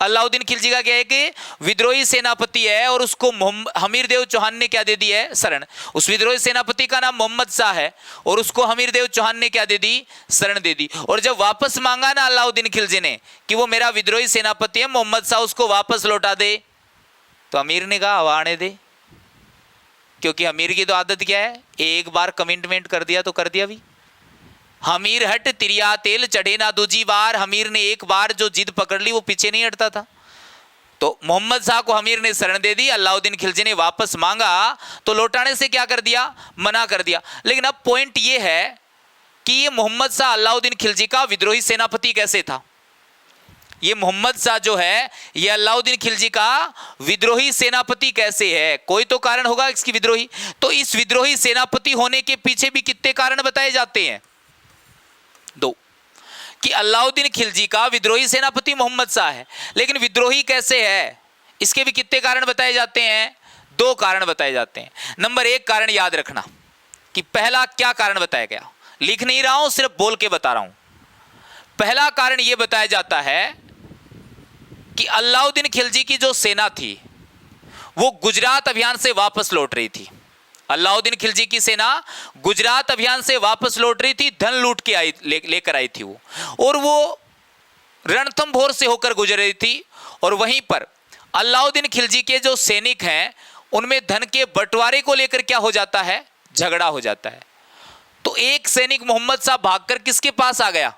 A: अलाउद्दीन खिलजी का क्या है कि विद्रोही सेनापति है, और उसको हमीरदेव चौहान ने क्या दे दी है, शरण। उस विद्रोही सेनापति का नाम मोहम्मद शाह है, और उसको हमीरदेव चौहान ने क्या दे दी, शरण दे दी। और जब वापस मांगा ना अलाउद्दीन खिलजी ने कि वो मेरा विद्रोही सेनापति है मोहम्मद शाह, उसको वापस लौटा दे, तो अमीर ने कहा हवा आने दे, क्योंकि अमीर की तो आदत क्या है, एक बार कमिटमेंट कर दिया तो कर दिया भी। हमीर हट तिरिया तेल चढ़े ना दूजी बार, हमीर ने एक बार जो जिद पकड़ ली वो पीछे नहीं हटता था। तो मोहम्मद शाह को हमीर ने शरण दे दी, अलाउद्दीन खिलजी ने वापस मांगा तो लौटाने से क्या कर दिया, मना कर दिया। लेकिन अब पॉइंट ये है कि ये मोहम्मद शाह अलाउद्दीन खिलजी का विद्रोही सेनापति कैसे था। ये मोहम्मद शाह जो है ये अलाउद्दीन खिलजी का विद्रोही सेनापति कैसे है, कोई तो कारण होगा इसकी विद्रोही। तो इस विद्रोही सेनापति होने के पीछे भी कितने कारण बताए जाते हैं, 2, कि अलाउद्दीन खिलजी का विद्रोही सेनापति मोहम्मद शाह है, लेकिन विद्रोही कैसे है इसके भी कितने कारण बताए जाते हैं, 2 कारण बताए जाते हैं। नंबर 1 कारण याद रखना कि पहला क्या कारण बताया गया, लिख नहीं रहा हूं सिर्फ बोल के बता रहा हूं। पहला कारण यह बताया जाता है कि अलाउद्दीन खिलजी की जो सेना थी वो गुजरात अभियान से वापस लौट रही थी। अलाउद्दीन खिलजी की सेना गुजरात अभियान से वापस लौट रही थी, धन लूट के लेकर आई थी वो, और वो रणथंभौर से होकर गुजर रही थी। और वहीं पर अलाउद्दीन खिलजी के जो सैनिक हैं उनमें धन के बंटवारे को लेकर क्या हो जाता है, झगड़ा हो जाता है। तो एक सैनिक मोहम्मद शाह भागकर किसके पास आ गया,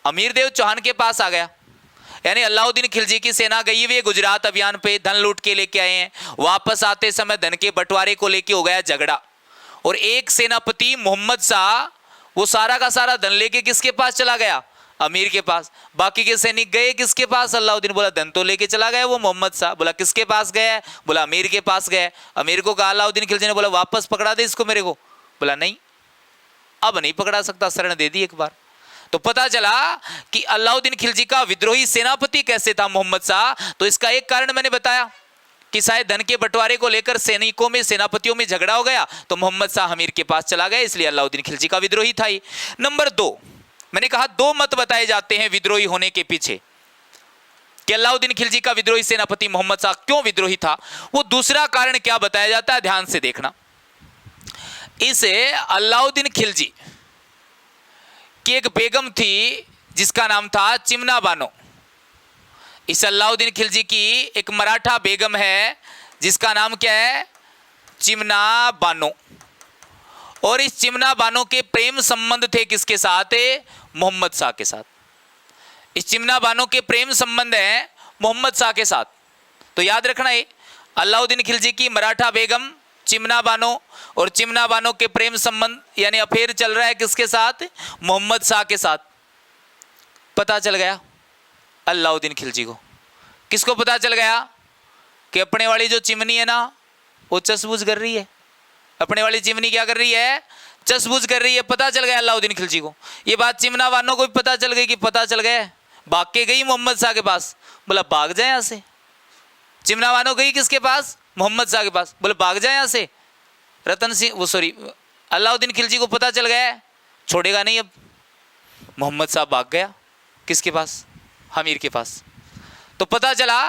A: अमीरदेव चौहान के पास आ गया। यानी अलाउद्दीन खिलजी की सेना गई हुई है गुजरात अभियान पे, धन लूट के लेके आए हैं, वापस आते समय धन के बंटवारे को लेके हो गया झगड़ा। और एक सेनापति मोहम्मद शाह वो सारा का सारा धन लेके किसके पास चला गया, अमीर के पास। बाकी के सैनिक गए किसके पास, अलाउद्दीन बोला धन तो लेके चला गया वो मोहम्मद शाह, बोला किसके पास गया, बोला अमीर के पास गया। अमीर को कहा अलाउद्दीन खिलजी ने, बोला वापस पकड़ा दे इसको मेरे को, बोला नहीं अब नहीं पकड़ा सकता, शरण दे दी एक बार। तो पता चला कि अलाउद्दीन खिलजी का विद्रोही सेनापति कैसे था, मोहम्मद शाह। तो इसका एक कारण मैंने बताया कि शायद धन के बंटवारे को लेकर सैनिकों में, सेनापतियों में झगड़ा हो गया, तो मोहम्मद शाह हमीर के पास चला गया, इसलिए अलाउद्दीन खिलजी का विद्रोही था ही। नंबर 2, मैंने कहा 2 मत बताए जाते हैं विद्रोही होने के पीछे। कि अलाउद्दीन खिलजी का विद्रोही सेनापति मोहम्मद शाह क्यों विद्रोही था, वो दूसरा कारण क्या बताया जाता है, ध्यान से देखना। इसे अलाउद्दीन खिलजी की एक बेगम थी जिसका नाम था चिमना बानो। इस अलाउद्दीन खिलजी की एक मराठा बेगम है जिसका नाम क्या है, चिमना बानो। और इस चिमना बानो के प्रेम संबंध थे किसके साथ, मोहम्मद शाह के साथ। इस चिमना बानो के प्रेम संबंध है मोहम्मद शाह के साथ। तो याद रखना है, अलाउद्दीन खिलजी की मराठा बेगम चिमना बानो, और चिमना बानो के प्रेम संबंध यानी अफेयर चल रहा है किसके साथ, मोहम्मद शाह के साथ। पता चल गया अलाउद्दीन खिलजी को। किसको पता चल गया कि अपने वाली जो चिमनी है ना वो चसबूझ कर रही है, अपने वाली चिमनी क्या कर रही है, चसबूझ कर रही है। पता चल गया अलाउद्दीन खिलजी को। ये बात चिमना बानो को भी पता चल गई कि पता चल गया, भाग के गई मोहम्मद शाह के पास, बोला भाग जाए यहां से। चिमना बानो गई किसके पास, मोहम्मद शाह के पास, बोले भाग जाए यहां से। रतन सिंह वो सॉरी अलाउद्दीन खिलजी को पता चल गया छोड़ेगा नहीं अब। मोहम्मद शाह भाग गया किसके पास, हमीर के पास। तो पता चला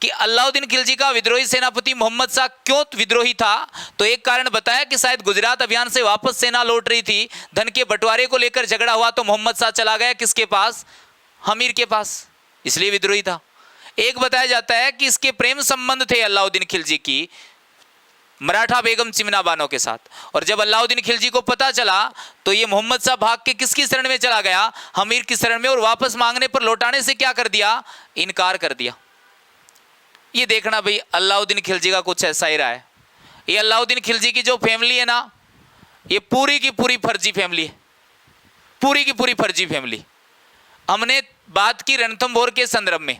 A: कि अलाउद्दीन खिलजी का विद्रोही सेनापति मोहम्मद शाह क्यों विद्रोही था। तो एक कारण बताया कि शायद गुजरात अभियान से वापस सेना लौट रही थी, धन के बंटवारे को लेकर झगड़ा हुआ, तो मोहम्मद शाह चला गया किसके पास, हमीर के पास, इसलिए विद्रोही था। एक बताया जाता है कि इसके प्रेम संबंध थे अलाउद्दीन खिलजी की मराठा बेगम चिमना बानो के साथ। और जब अलाउद्दीन खिलजी को पता चला तो ये मोहम्मद शाह भाग के किसकी शरण में चला गया, हमीर की शरण में, और वापस मांगने पर लौटाने से क्या कर दिया, इनकार कर दिया। ये देखना भाई अलाउद्दीन खिलजी का कुछ ऐसा ही रहा है। ये अलाउद्दीन खिलजी की जो फैमिली है ना, ये पूरी की पूरी फर्जी फैमिली है, पूरी की पूरी फर्जी फैमिली। हमने बात की रणथंभौर के संदर्भ में,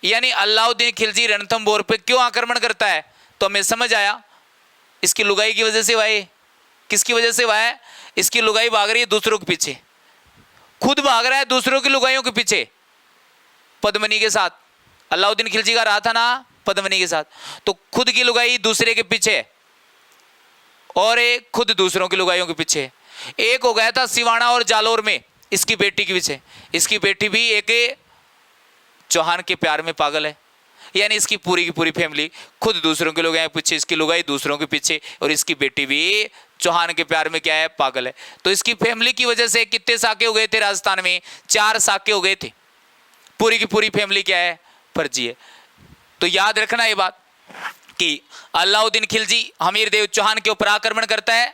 A: यानी अलाउद्दीन खिलजी रणथंभौर पे क्यों आक्रमण करता है, तो हमें समझ आया इसकी लुगाई की वजह से हुआ है। किसकी वजह से हुआ है, इसकी लुगाई भाग रही है दूसरों के पीछे, खुद भाग रहा है दूसरों की लुगाइयों के पीछे, पद्मनी के साथ। अलाउद्दीन खिलजी का रहा था ना पद्मनी के साथ, तो खुद की लुगाई दूसरे के पीछे और एक खुद दूसरों की लुगाइयों के पीछे। एक हो गया था सिवाना और जालोर में इसकी बेटी के पीछे। इसकी बेटी भी एक चौहान के प्यार में पागल है, यानी इसकी पूरी की पूरी फैमिली खुद दूसरों के लुगाई पीछे, इसकी लुगाई दूसरों के पीछे, और इसकी बेटी भी चौहान के प्यार में क्या है, पागल है। तो इसकी फैमिली की वजह से कितने साके हो गए थे राजस्थान में, 4 साके हो गए थे। पूरी की पूरी फैमिली क्या है, फर्जी है। तो याद रखना ये बात कि अलाउद्दीन खिलजी हमीर देव चौहान के ऊपर आक्रमण करता है।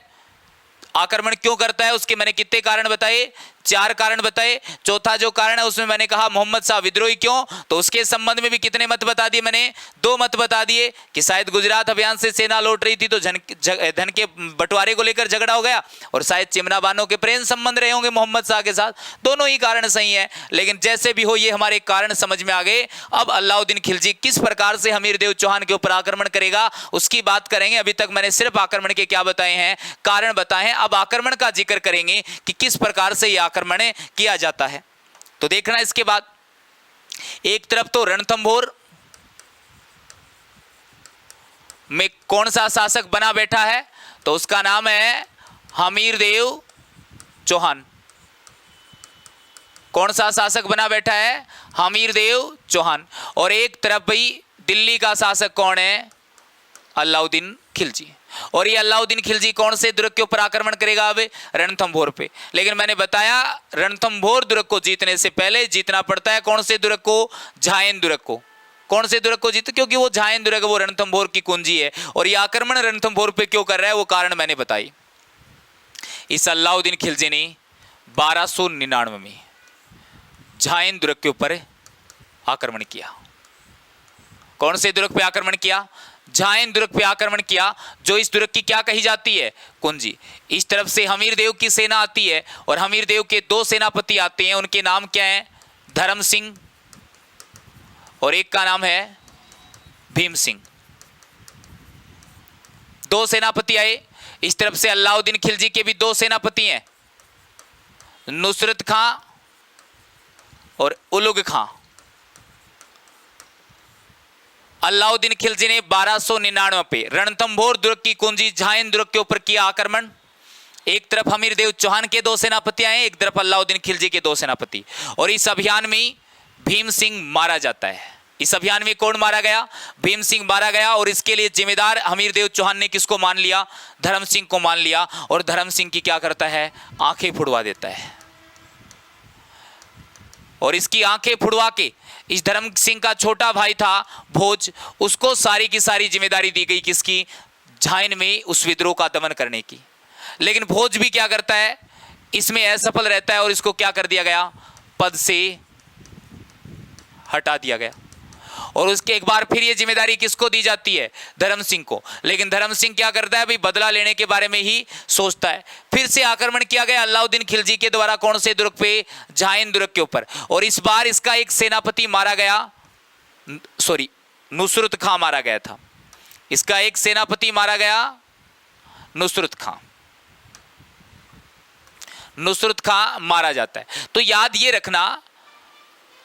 A: आक्रमण क्यों करता है उसके मैंने कितने कारण बताए, 4 कारण बताए। चौथा जो कारण है उसमें मैंने कहा मोहम्मद शाह विद्रोही क्यों, तो उसके संबंध में भी कितने मत बता दिए मैंने, 2 मत बता दिए कि शायद गुजरात अभियान से सेना लौट रही थी तो धन के बंटवारे को लेकर झगड़ा हो गया, और शायद चिमना बानो के प्रेम संबंध रहे होंगे मोहम्मद शाह के साथ। दोनों ही कारण सही है, लेकिन जैसे भी हो ये हमारे कारण समझ में आ गए। अब अलाउद्दीन खिलजी किस प्रकार से हमीर देव चौहान के ऊपर आक्रमण करेगा उसकी बात करेंगे। अभी तक मैंने सिर्फ आक्रमण के क्या बताए हैं, कारण बताए हैं। अब आक्रमण का जिक्र करेंगे कि किस प्रकार से यह आक्रमण किया जाता है। तो देखना इसके बाद, एक तरफ तो रणथंभौर में कौन सा शासक बना बैठा है, तो उसका नाम है हमीर देव चौहान। कौन सा शासक बना बैठा है, हमीर देव चौहान। और एक तरफ भाई दिल्ली का शासक कौन है, अलाउद्दीन खिलजी। और ये अलाउद्दीन खिलजी कौन से दुर्ग के ऊपर आक्रमण करेगा, अब रणथंभौर पे। लेकिन मैंने बताया रणथंभौर दुर्ग को जीतने से पहले जीतना पड़ता है कौन से दुर्ग को, झायन दुर्ग को। कौन से दुर्ग को जीते, क्योंकि वो झायन दुर्ग वो रणथंभौर की कुंजी है। और ये आक्रमण रणथंभौर पे क्यों कर रहा है वो कारण मैंने बताई। इस अलाउद्दीन खिलजी ने 1299 में झायन दुर्ग के ऊपर आक्रमण किया। कौन से दुर्ग पे आक्रमण किया, झायन दुर्ग पे आक्रमण किया, जो इस दुर्ग की क्या कही जाती है, कुंजी। इस तरफ से हमीर देव की सेना आती है और हमीर देव के 2 सेनापति आते हैं। उनके नाम क्या है, धर्म सिंह, और एक का नाम है भीम सिंह। 2 सेनापति आए। इस तरफ से अलाउद्दीन खिलजी के भी 2 सेनापति हैं, नुसरत खां और उलुग खां। अलाउद्दीन खिलजी ने 1299 पे रणथंभौर दुर्ग की कुंजी झायन दुर्ग के ऊपर किया आक्रमण। एक तरफ हमीर देव चौहान के 2 सेनापति आए, एक तरफ अलाउद्दीन खिलजी के 2 सेनापति। और इस अभियान में भीम सिंह मारा जाता है। इस अभियान में कौन मारा गया? भीम सिंह मारा गया। और इसके लिए जिम्मेदार हमीरदेव चौहान ने किसको मान लिया? धर्म सिंह को मान लिया। और धर्म सिंह की क्या करता है? आंखें फुड़वा देता है। और इसकी आंखें फुड़वा के इस धर्म सिंह का छोटा भाई था भोज, उसको सारी की सारी जिम्मेदारी दी गई किसकी? झाइन में उस विद्रोह का दमन करने की। लेकिन भोज भी क्या करता है? इसमें असफल रहता है और इसको क्या कर दिया गया? पद से हटा दिया गया। और उसके एक बार फिर ये जिम्मेदारी किसको दी जाती है? धर्म सिंह को। लेकिन धर्म सिंह क्या करता है? भाई बदला लेने के बारे में ही सोचता है। फिर से आक्रमण किया गया अलाउद्दीन खिलजी के द्वारा। कौन से दुर्ग पे? झाइन दुर्ग के ऊपर। और इस बार इसका एक सेनापति मारा गया, सॉरी नुसरत खां मारा गया था। इसका एक सेनापति मारा गया, नुसरत खां। नुसरत खां मारा जाता है। तो याद ये रखना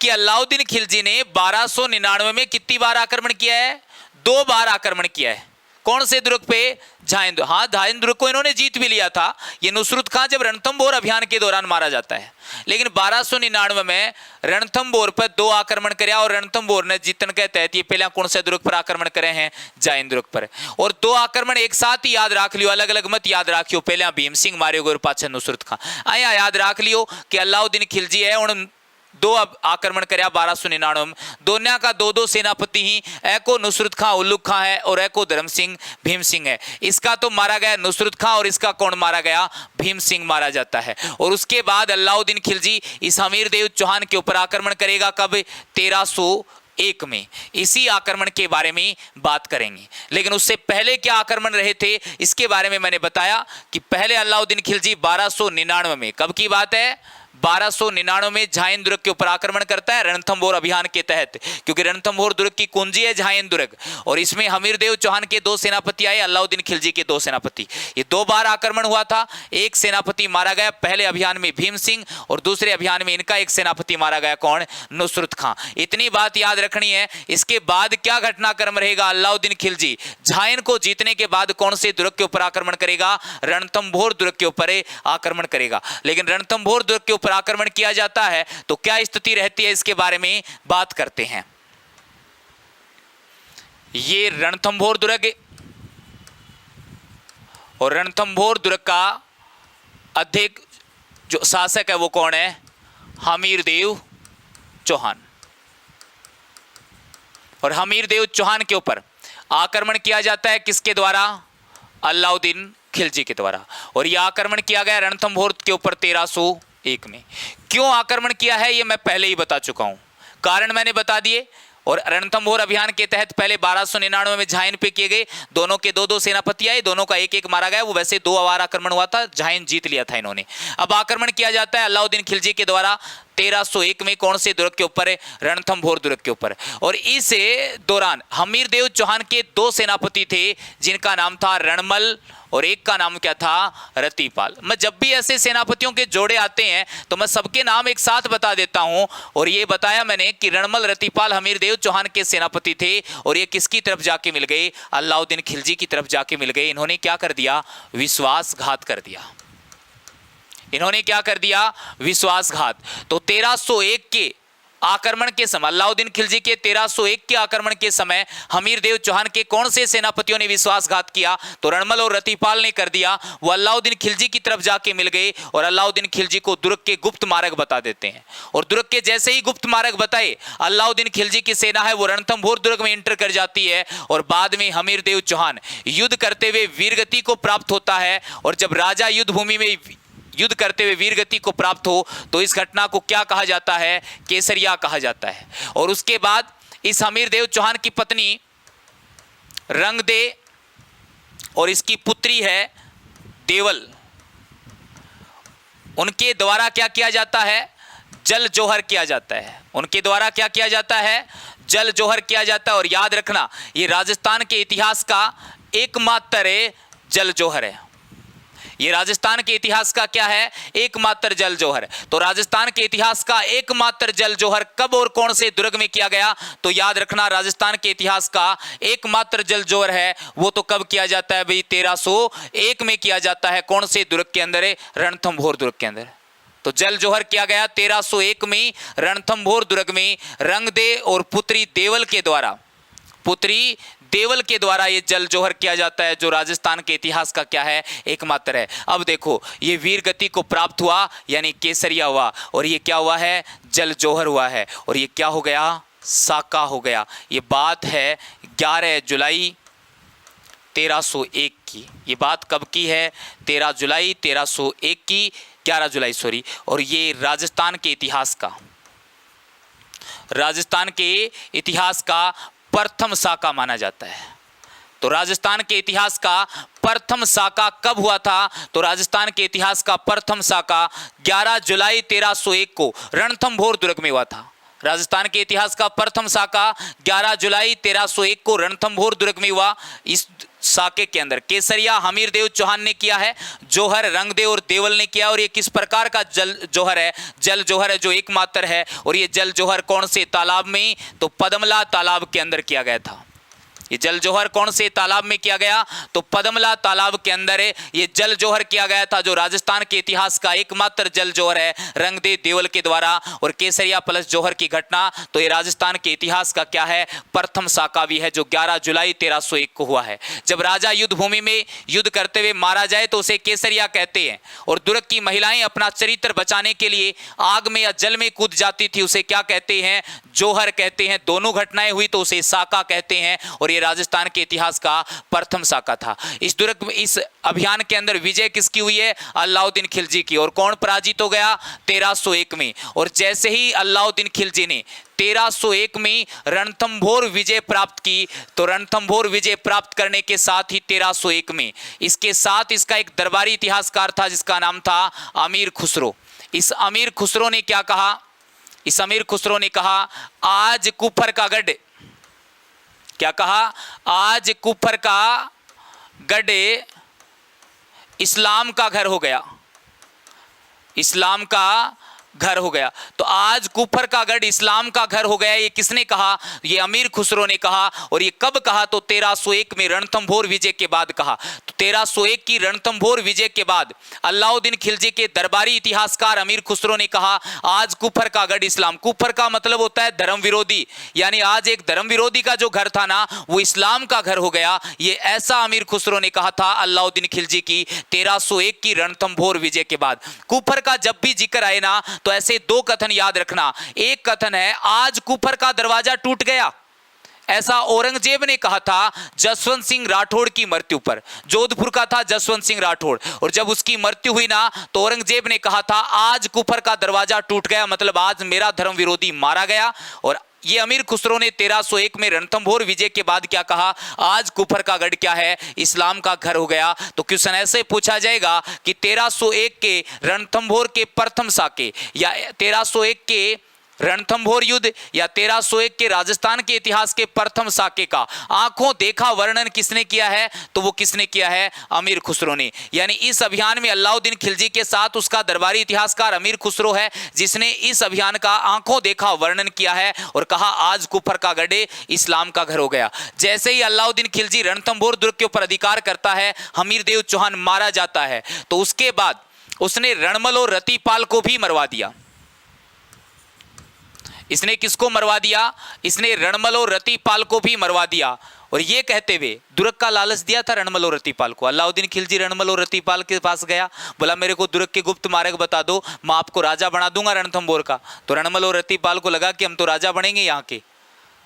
A: कि अलाउद्दीन खिलजी ने 1299 में कितनी बार आक्रमण किया है? 2 बार आक्रमण किया है। कौन से दुर्ग पे? झाइन दुर्ग। हाँ, झाइन दुर्ग को इन्होंने जीत भी लिया था। ये नुसरत खां जब रणथंभौर अभियान के दौरान मारा जाता है। लेकिन 1299 में रणथंभौर पर 2 आक्रमण किया और रणथंभौर ने जीतन के तहत ये पहले कौन से दुर्ग पर आक्रमण करे हैं? झाइन दुर्ग पर। और 2 आक्रमण एक साथ ही याद रख लियो, अलग अलग मत याद रखियो। पहले भीम सिंह मारे और पाछे नुसरत खां। आया याद रख लियो कि अलाउद्दीन खिलजी है उन 2 आक्रमण करया 1299 में। दोनों का 2-2 सेनापति ही, एको नुसरत खां उल्लुक खां है और एको धर्म सिंह भीम सिंह है। इसका तो मारा गया नुसरत खां और इसका कौन मारा गया? भीम सिंह मारा जाता है। और उसके बाद अलाउद्दीन खिलजी इस हमीरदेव चौहान के ऊपर आक्रमण करेगा। कब? 1301 में। इसी आक्रमण के बारे में बात करेंगे। लेकिन उससे पहले क्या आक्रमण रहे थे इसके बारे में मैंने बताया कि पहले अलाउद्दीन खिलजी 1299 में, कब की बात है? 1299 में झाइन दुर्ग के ऊपर आक्रमण करता है रणथंभौर अभियान के तहत। क्योंकि रणथंभौर दुर्ग की कुंजी है झाइन दुर्ग। और इसमें हमीरदेव चौहान के 2 सेनापति आए, अलाउद्दीन खिलजी के 2 सेनापति। ये 2 बार आक्रमण हुआ था। एक सेनापति मारा गया पहले अभियान में भीम सिंह, और दूसरे अभियान में इनका एक सेनापति मारा गया। कौन? नुसरत खां। इतनी बात याद रखनी है। इसके बाद क्या घटनाक्रम रहेगा? अलाउद्दीन खिलजी झाइन को जीतने के बाद कौन से दुर्ग के ऊपर आक्रमण करेगा? रणथंभौर दुर्ग के ऊपर आक्रमण करेगा। लेकिन रणथंभौर दुर्ग के ऊपर आक्रमण किया जाता है तो क्या स्थिति रहती है इसके बारे में बात करते हैं। ये रणथंभौर दुर्ग, और रणथंभौर दुर्ग का अध्यक्ष जो शासक है वो कौन है? हमीरदेव चौहान। और हमीरदेव चौहान के ऊपर आक्रमण किया जाता है किसके द्वारा? अलाउद्दीन खिलजी के द्वारा। और यह आक्रमण किया गया रणथंभौर के ऊपर 1301 में। क्यों आक्रमण किया है ये मैं पहले ही बता चुका हूं, कारण मैंने बता दिए। और रणथंभौर अभियान के तहत पहले 1299 में झाइन पे किए गए। दोनों के 2-2 सेनापति आए, दोनों का 1-1 मारा गया। वो वैसे 2 बार आक्रमण हुआ था, झाइन जीत लिया था इन्होंने। अब आक्रमण किया जाता है अलाउद्दीन खिलजी के द्वारा 1301 में। कौन से दुर्ग के ऊपर है? रणथंभौर दुर्ग के ऊपर। और इस दौरान हमीरदेव चौहान के 2 सेनापति थे जिनका नाम था रणमल और एक का नाम क्या था? रतिपाल। मैं जब भी ऐसे सेनापतियों के जोड़े आते हैं तो मैं सबके नाम एक साथ बता देता हूं। और ये बताया मैंने कि रणमल रतिपाल हमीरदेव चौहान के सेनापति थे। और ये किसकी तरफ जाके मिल गए? अलाउद्दीन खिलजी की तरफ जाके मिल गए। इन्होंने क्या कर दिया? विश्वासघात कर दिया। इन्होंने क्या कर दिया? विश्वासघात। तो 1301 के आक्रमण के समय, अलाउद्दीन खिलजी के 1301 के आक्रमण के समय हमीरदेव चौहान के कौन से सेनापतियों ने विश्वासघात किया? तो रणमल और रतिपाल ने कर दिया। वो अलाउद्दीन खिलजी की तरफ जाके मिल गए और अलाउद्दीन खिलजी को दुर्ग के गुप्त मार्ग बता देते हैं। और दुर्ग के जैसे ही गुप्त मार्ग बताए, अलाउद्दीन खिलजी की सेना है वो रणथंभौर दुर्ग में एंटर कर जाती है। और बाद में हमीरदेव चौहान युद्ध करते हुए वीरगति को प्राप्त होता है। और जब राजा युद्ध भूमि में युद्ध करते हुए वीरगति को प्राप्त हो तो इस घटना को क्या कहा जाता है? केसरिया कहा जाता है। और उसके बाद इस हमीरदेव चौहान की पत्नी रंगदे और इसकी पुत्री है देवल, उनके द्वारा क्या किया जाता है? जल जोहर किया जाता है। उनके द्वारा क्या किया जाता है? जल जोहर किया जाता है। और याद रखना ये राजस्थान के इतिहास का एकमात्र जल जोहर है। ये राजस्थान के इतिहास का क्या है? एकमात्र जल जोहर। तो राजस्थान के इतिहास का एकमात्र जल जोहर कब और कौन से दुर्ग में किया गया? तो याद रखना राजस्थान के इतिहास का एकमात्र जल जोहर है वो तो कब किया जाता है भाई? 1301 में किया जाता है। कौन से दुर्ग के अंदर है? रणथंभौर दुर्ग के अंदर। तो जल जौहर किया गया 1301 में रणथंभौर दुर्ग में रंगदे और पुत्री देवल के द्वारा ये जल जौहर किया जाता है, जो राजस्थान के इतिहास का क्या है, एकमात्र है। अब देखो ये वीर गति को प्राप्त हुआ यानी केसरिया हुआ, और ये क्या हुआ है, जल जौहर हुआ है, और ये क्या हो गया, साका हो गया। ये बात है 11 जुलाई 1301 की। ये बात कब की है, 13 जुलाई 1301 की, 11 जुलाई सॉरी। और ये राजस्थान के इतिहास का प्रथम साका माना जाता है। तो राजस्थान के इतिहास का प्रथम साका कब हुआ था, तो राजस्थान के इतिहास का प्रथम साका 11 जुलाई 1301 को रणथंभौर दुर्ग में हुआ था। राजस्थान के इतिहास का प्रथम साका 11 जुलाई 1301 को रणथंभौर दुर्ग में हुआ। इस साके के अंदर केसरिया हमीरदेव चौहान ने किया है, जौहर रंगदेव और देवल ने किया। और ये किस प्रकार का जल जौहर है, जो एकमात्र है। और ये जल जौहर कौन से तालाब में, तो पदमला तालाब के अंदर किया गया था। ये जल जौहर कौन से तालाब में किया गया, तो पदमला तालाब के अंदर ये जल जौहर किया गया था, जो राजस्थान के इतिहास का एकमात्र जल जौहर है रंगदेव देवल के द्वारा। और केसरिया प्लस जौहर की घटना, तो ये राजस्थान के इतिहास का क्या है, प्रथम साका भी है, जो 11 जुलाई 1301 को हुआ है। जब राजा युद्ध भूमि में युद्ध करते हुए मारा जाए तो उसे केसरिया कहते हैं। और दुर्ग की महिलाएं अपना चरित्र बचाने के लिए आग में या जल में कूद जाती थी, उसे क्या कहते हैं, जौहर कहते हैं। दोनों घटनाएं हुई तो उसे साका कहते हैं। और ये राजस्थान के इतिहास का प्रथम साका था। इस अभियान के अंदर विजय किसकी हुई है, अलाउद्दीन खिलजी की। और कौन पराजित हो गया, 1301 में। और जैसे ही अलाउद्दीन खिलजी ने 1301 में रणथंभौर विजय प्राप्त की, तो रणथंभौर विजय प्राप्त करने के साथ ही 1301 में इसके साथ इसका एक दरबारी इतिहासकार था जिसका नाम था अमीर खुसरो। इस अमीर खुसरो ने क्या कहा, इस अमीर खुसरो ने कहा, आज कुफर का गढ़, क्या कहा, आज कुफर का गढ़ इस्लाम का घर हो गया, इस्लाम का घर हो गया। तो आज कुफर का गढ़ इस्लाम का घर हो गया, ये किसने कहा, ये अमीर खुसरो ने कहा। और ये कब कहा, तो 1301 में रणथंभौर विजय के बाद कहा। तो 1301 की रणथंभौर विजय के बाद अलाउद्दीन खिलजी के दरबारी इतिहासकार अमीर खुसरो ने कहा, आज कुफर का गढ़ इस्लाम, कुफर का मतलब होता है धर्म विरोधी, यानी आज एक धर्म विरोधी का जो घर था ना, वो इस्लाम का घर हो गया। ये ऐसा अमीर खुसरो ने कहा था अलाउद्दीन खिलजी की 1301 की रणथंभौर विजय के बाद। कुफर का जब भी जिक्र आए ना, तो ऐसे दो कथन याद रखना। एक कथन है, आज कुफर का दरवाजा टूट गया, ऐसा औरंगजेब ने कहा था जसवंत सिंह राठौड़ की मृत्यु पर। जोधपुर का था जसवंत सिंह राठौड़, और जब उसकी मृत्यु हुई ना, तो औरंगजेब ने कहा था आज कुफर का दरवाजा टूट गया, मतलब आज मेरा धर्म विरोधी मारा गया। और ये अमीर खुसरो ने 1301 में रणथंभौर विजय के बाद क्या कहा, आज कुफर का गढ़ क्या है, इस्लाम का घर हो गया। तो क्वेश्चन ऐसे पूछा जाएगा कि 1301 के रणथंभौर के प्रथम साके, या 1301 के रणथंभौर युद्ध, या 1301 के राजस्थान के इतिहास के प्रथम साके का आंखों देखा वर्णन किसने किया है, तो वो किसने किया है, अमीर खुसरो ने। यानी इस अभियान में अलाउद्दीन खिलजी के साथ उसका दरबारी इतिहासकार अमीर खुसरो है, जिसने इस अभियान का आंखों देखा वर्णन किया है और कहा आज कुफर का गढ़ इस्लाम का घर हो गया। जैसे ही अलाउद्दीन खिलजी रणथंभौर दुर्ग के ऊपर अधिकार करता है, हमीरदेव चौहान मारा जाता है, तो उसके बाद उसने रणमल और रतिपाल को भी मरवा दिया। इसने किसको मरवा दिया, इसने रणमल और रतिपाल को भी मरवा दिया। और ये कहते हुए दुर्ग का लालच दिया था रणमल और रतिपाल को। अलाउद्दीन खिलजी रणमल और रतिपाल के पास गया, बोला मेरे को दुर्ग के गुप्त मार्ग बता दो, मैं आपको राजा बना दूंगा रणथंभौर का। तो रणमल और रतिपाल को लगा कि हम तो राजा बनेंगे यहाँ के।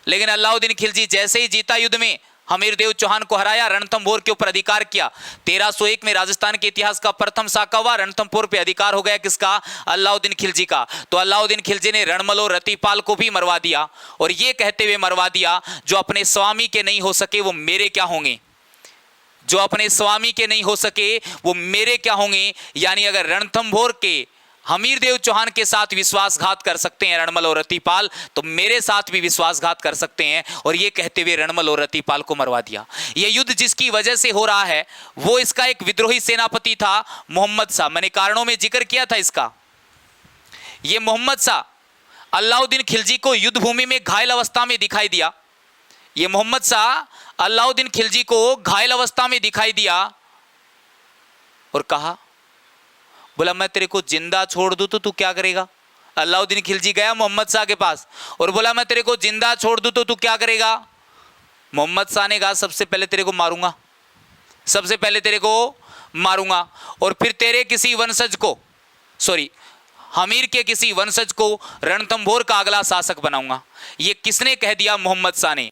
A: लेकिन अलाउद्दीन खिलजी जैसे ही जीता युद्ध में, हमीरदेव चौहान को हराया, रणथंभौर के ऊपर अधिकार किया। 1301 में राजस्थान के इतिहास का प्रथम साका हुआ, रणथंभौर पे अधिकार हो गया किसका, अलाउद्दीन खिलजी का। तो अलाउद्दीन खिलजी ने रणमल और रतिपाल को भी मरवा दिया, और ये कहते हुए मरवा दिया, जो अपने स्वामी के नहीं हो सके वो मेरे क्या होंगे, जो अपने स्वामी के नहीं हो सके वो मेरे क्या होंगे। यानी अगर रणथंभौर के हमीरदेव चौहान के साथ विश्वासघात कर सकते हैं रणमल और रतिपाल, तो मेरे साथ भी विश्वासघात कर सकते हैं। और ये कहते हुए रणमल और रतिपाल को मरवा दिया। ये युद्ध जिसकी वजह से हो रहा है वो इसका एक विद्रोही सेनापति था मोहम्मद शाह। मैंने कारणों में जिक्र किया था इसका। ये मोहम्मद शाह अलाउद्दीन खिलजी को युद्ध भूमि में घायल अवस्था में दिखाई दिया। ये मोहम्मद शाह अलाउद्दीन खिलजी को घायल अवस्था में दिखाई दिया और कहा बोला मैं तेरे को जिंदा छोड़ दूं तो तू क्या करेगा? अलाउद्दीन खिलजी गया मोहम्मद शाह के पास और बोला मैं तेरे को जिंदा छोड़ दूं तो तू क्या करेगा? मोहम्मद शाह ने कहा सबसे पहले तेरे को मारूंगा, सबसे पहले तेरे को मारूंगा और फिर तेरे किसी वंशज को, सॉरी हमीर के किसी वंशज को रणथंभोर का अगला शासक बनाऊंगा। ये किसने कह दिया? मोहम्मद शाह ने।